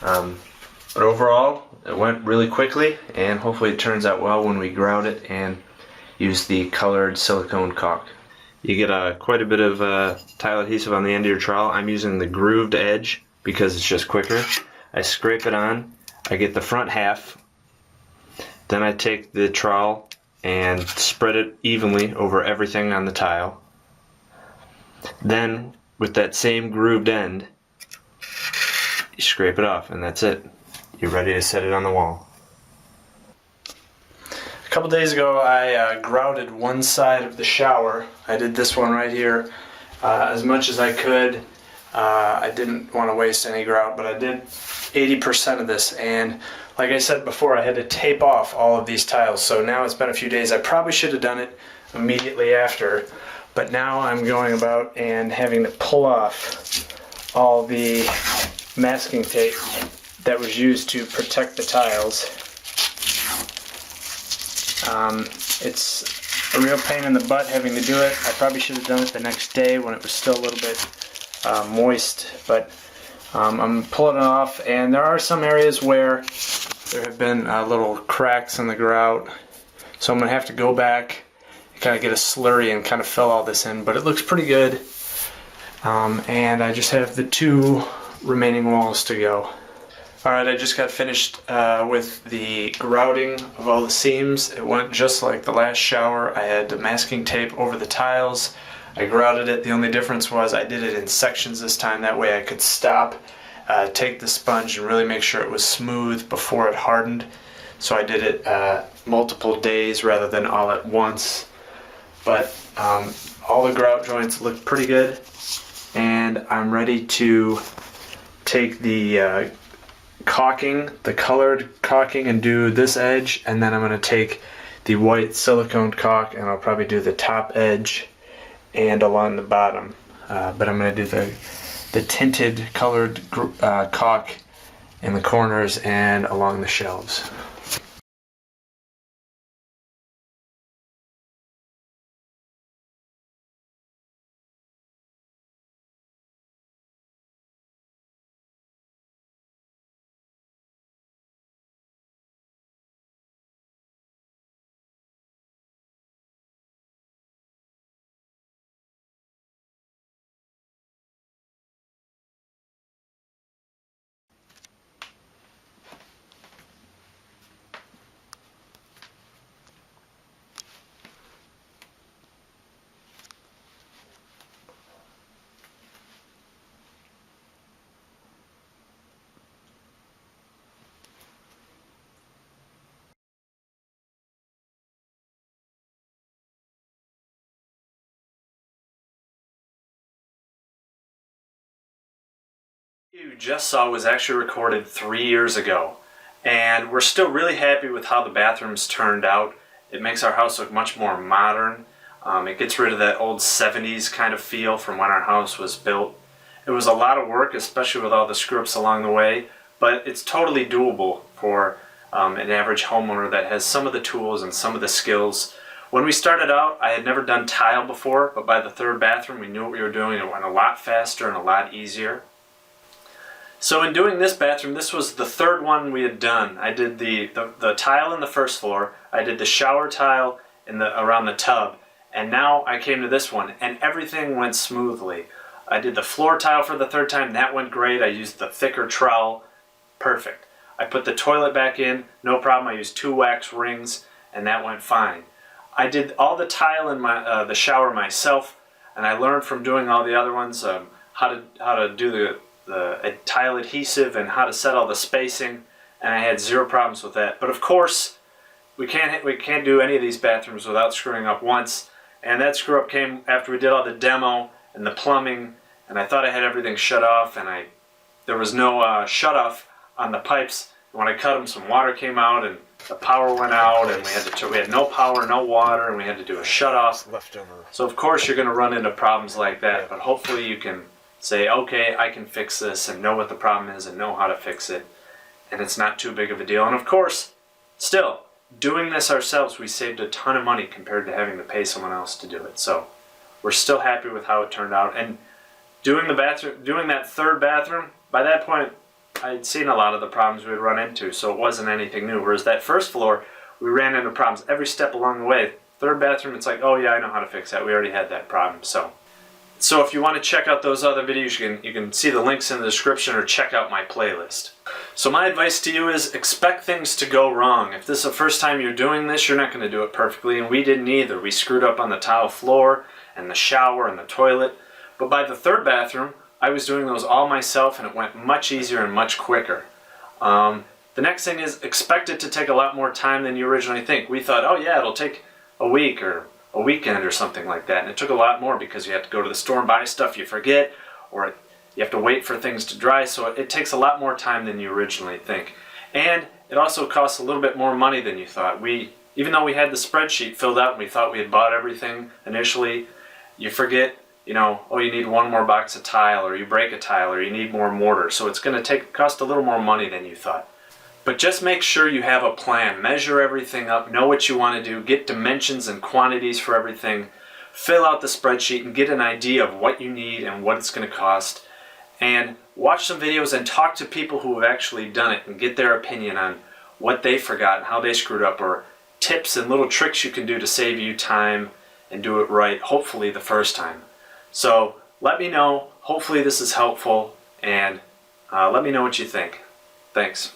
But overall, it went really quickly, and hopefully it turns out well when we grout it and use the colored silicone caulk. You get quite a bit of tile adhesive on the end of your trowel. I'm using the grooved edge because it's just quicker. I scrape it on, I get the front half, then I take the trowel and spread it evenly over everything on the tile. Then, with that same grooved end, you scrape it off, and that's it. You're ready to set it on the wall. A couple days ago, I grouted one side of the shower. I did this one right here as much as I could. I didn't want to waste any grout, but I did 80% of this, and like I said before, I had to tape off all of these tiles. So now it's been a few days. I probably should have done it immediately after, but now I'm going about and having to pull off all the masking tape that was used to protect the tiles. It's a real pain in the butt having to do it. I probably should have done it the next day when it was still a little bit moist, but I'm pulling it off, and there are some areas where there have been little cracks in the grout, so I'm going to have to go back and kind of get a slurry and kind of fill all this in, but it looks pretty good. And I just have the 2 remaining walls to go. Alright, I just got finished with the grouting of all the seams. It went just like the last shower. I had the masking tape over the tiles. I grouted it. The only difference was I did it in sections this time. That way I could stop, take the sponge, and really make sure it was smooth before it hardened. So I did it multiple days rather than all at once. But all the grout joints look pretty good, and I'm ready to take the caulking, the colored caulking, and do this edge, and then I'm going to take the white silicone caulk and I'll probably do the top edge and along the bottom, but I'm going to do the tinted colored caulk in the corners and along the shelves. You just saw was actually recorded 3 years ago, and we're still really happy with how the bathrooms turned out. It makes our house look much more modern. It gets rid of that old 70s kind of feel from when our house was built. It was a lot of work, especially with all the screw-ups along the way, but it's totally doable for an average homeowner that has some of the tools and some of the skills. When we started out, I had never done tile before, but by the third bathroom we knew what we were doing. It went a lot faster and a lot easier. So in doing this bathroom, this was the third one we had done. I did the tile in the first floor, I did the shower tile around the tub, and now I came to this one, and everything went smoothly. I did the floor tile for the third time, that went great. I used the thicker trowel, perfect. I put the toilet back in, no problem. I used 2 wax rings, and that went fine. I did all the tile in the shower myself, and I learned from doing all the other ones how to do the tile adhesive and how to set all the spacing, and I had 0 problems with that. But of course, we can't do any of these bathrooms without screwing up once, and that screw up came after we did all the demo and the plumbing, and I thought I had everything shut off, and there was no shut off on the pipes. When I cut them, some water came out and the power went out, and we had no power, no water, and we had to do a shut off. So of course you're going to run into problems like that, but hopefully you can say, okay, I can fix this, and know what the problem is and know how to fix it, and it's not too big of a deal. And of course, still, doing this ourselves, we saved a ton of money compared to having to pay someone else to do it. So we're still happy with how it turned out. And doing that third bathroom, by that point I'd seen a lot of the problems we'd run into, so it wasn't anything new. Whereas that first floor, we ran into problems every step along the way. Third bathroom, it's like, oh yeah, I know how to fix that. We already had that problem. So if you want to check out those other videos, you can see the links in the description or check out my playlist. So my advice to you is expect things to go wrong. If this is the first time you're doing this, you're not going to do it perfectly, and we didn't either. We screwed up on the tile floor and the shower and the toilet. But by the third bathroom, I was doing those all myself, and it went much easier and much quicker. The next thing is expect it to take a lot more time than you originally think. We thought, oh yeah, it'll take a week or a weekend or something like that, and it took a lot more because you have to go to the store and buy stuff you forget, or you have to wait for things to dry, so it takes a lot more time than you originally think. And it also costs a little bit more money than you thought. Even though we had the spreadsheet filled out and we thought we had bought everything initially, you forget, oh, you need 1 more box of tile, or you break a tile, or you need more mortar, so it's going to cost a little more money than you thought. But just make sure you have a plan. Measure everything up, know what you want to do, get dimensions and quantities for everything, fill out the spreadsheet and get an idea of what you need and what it's going to cost, and watch some videos and talk to people who have actually done it and get their opinion on what they forgot and how they screwed up, or tips and little tricks you can do to save you time and do it right, hopefully the first time. So let me know. Hopefully this is helpful, and let me know what you think. Thanks.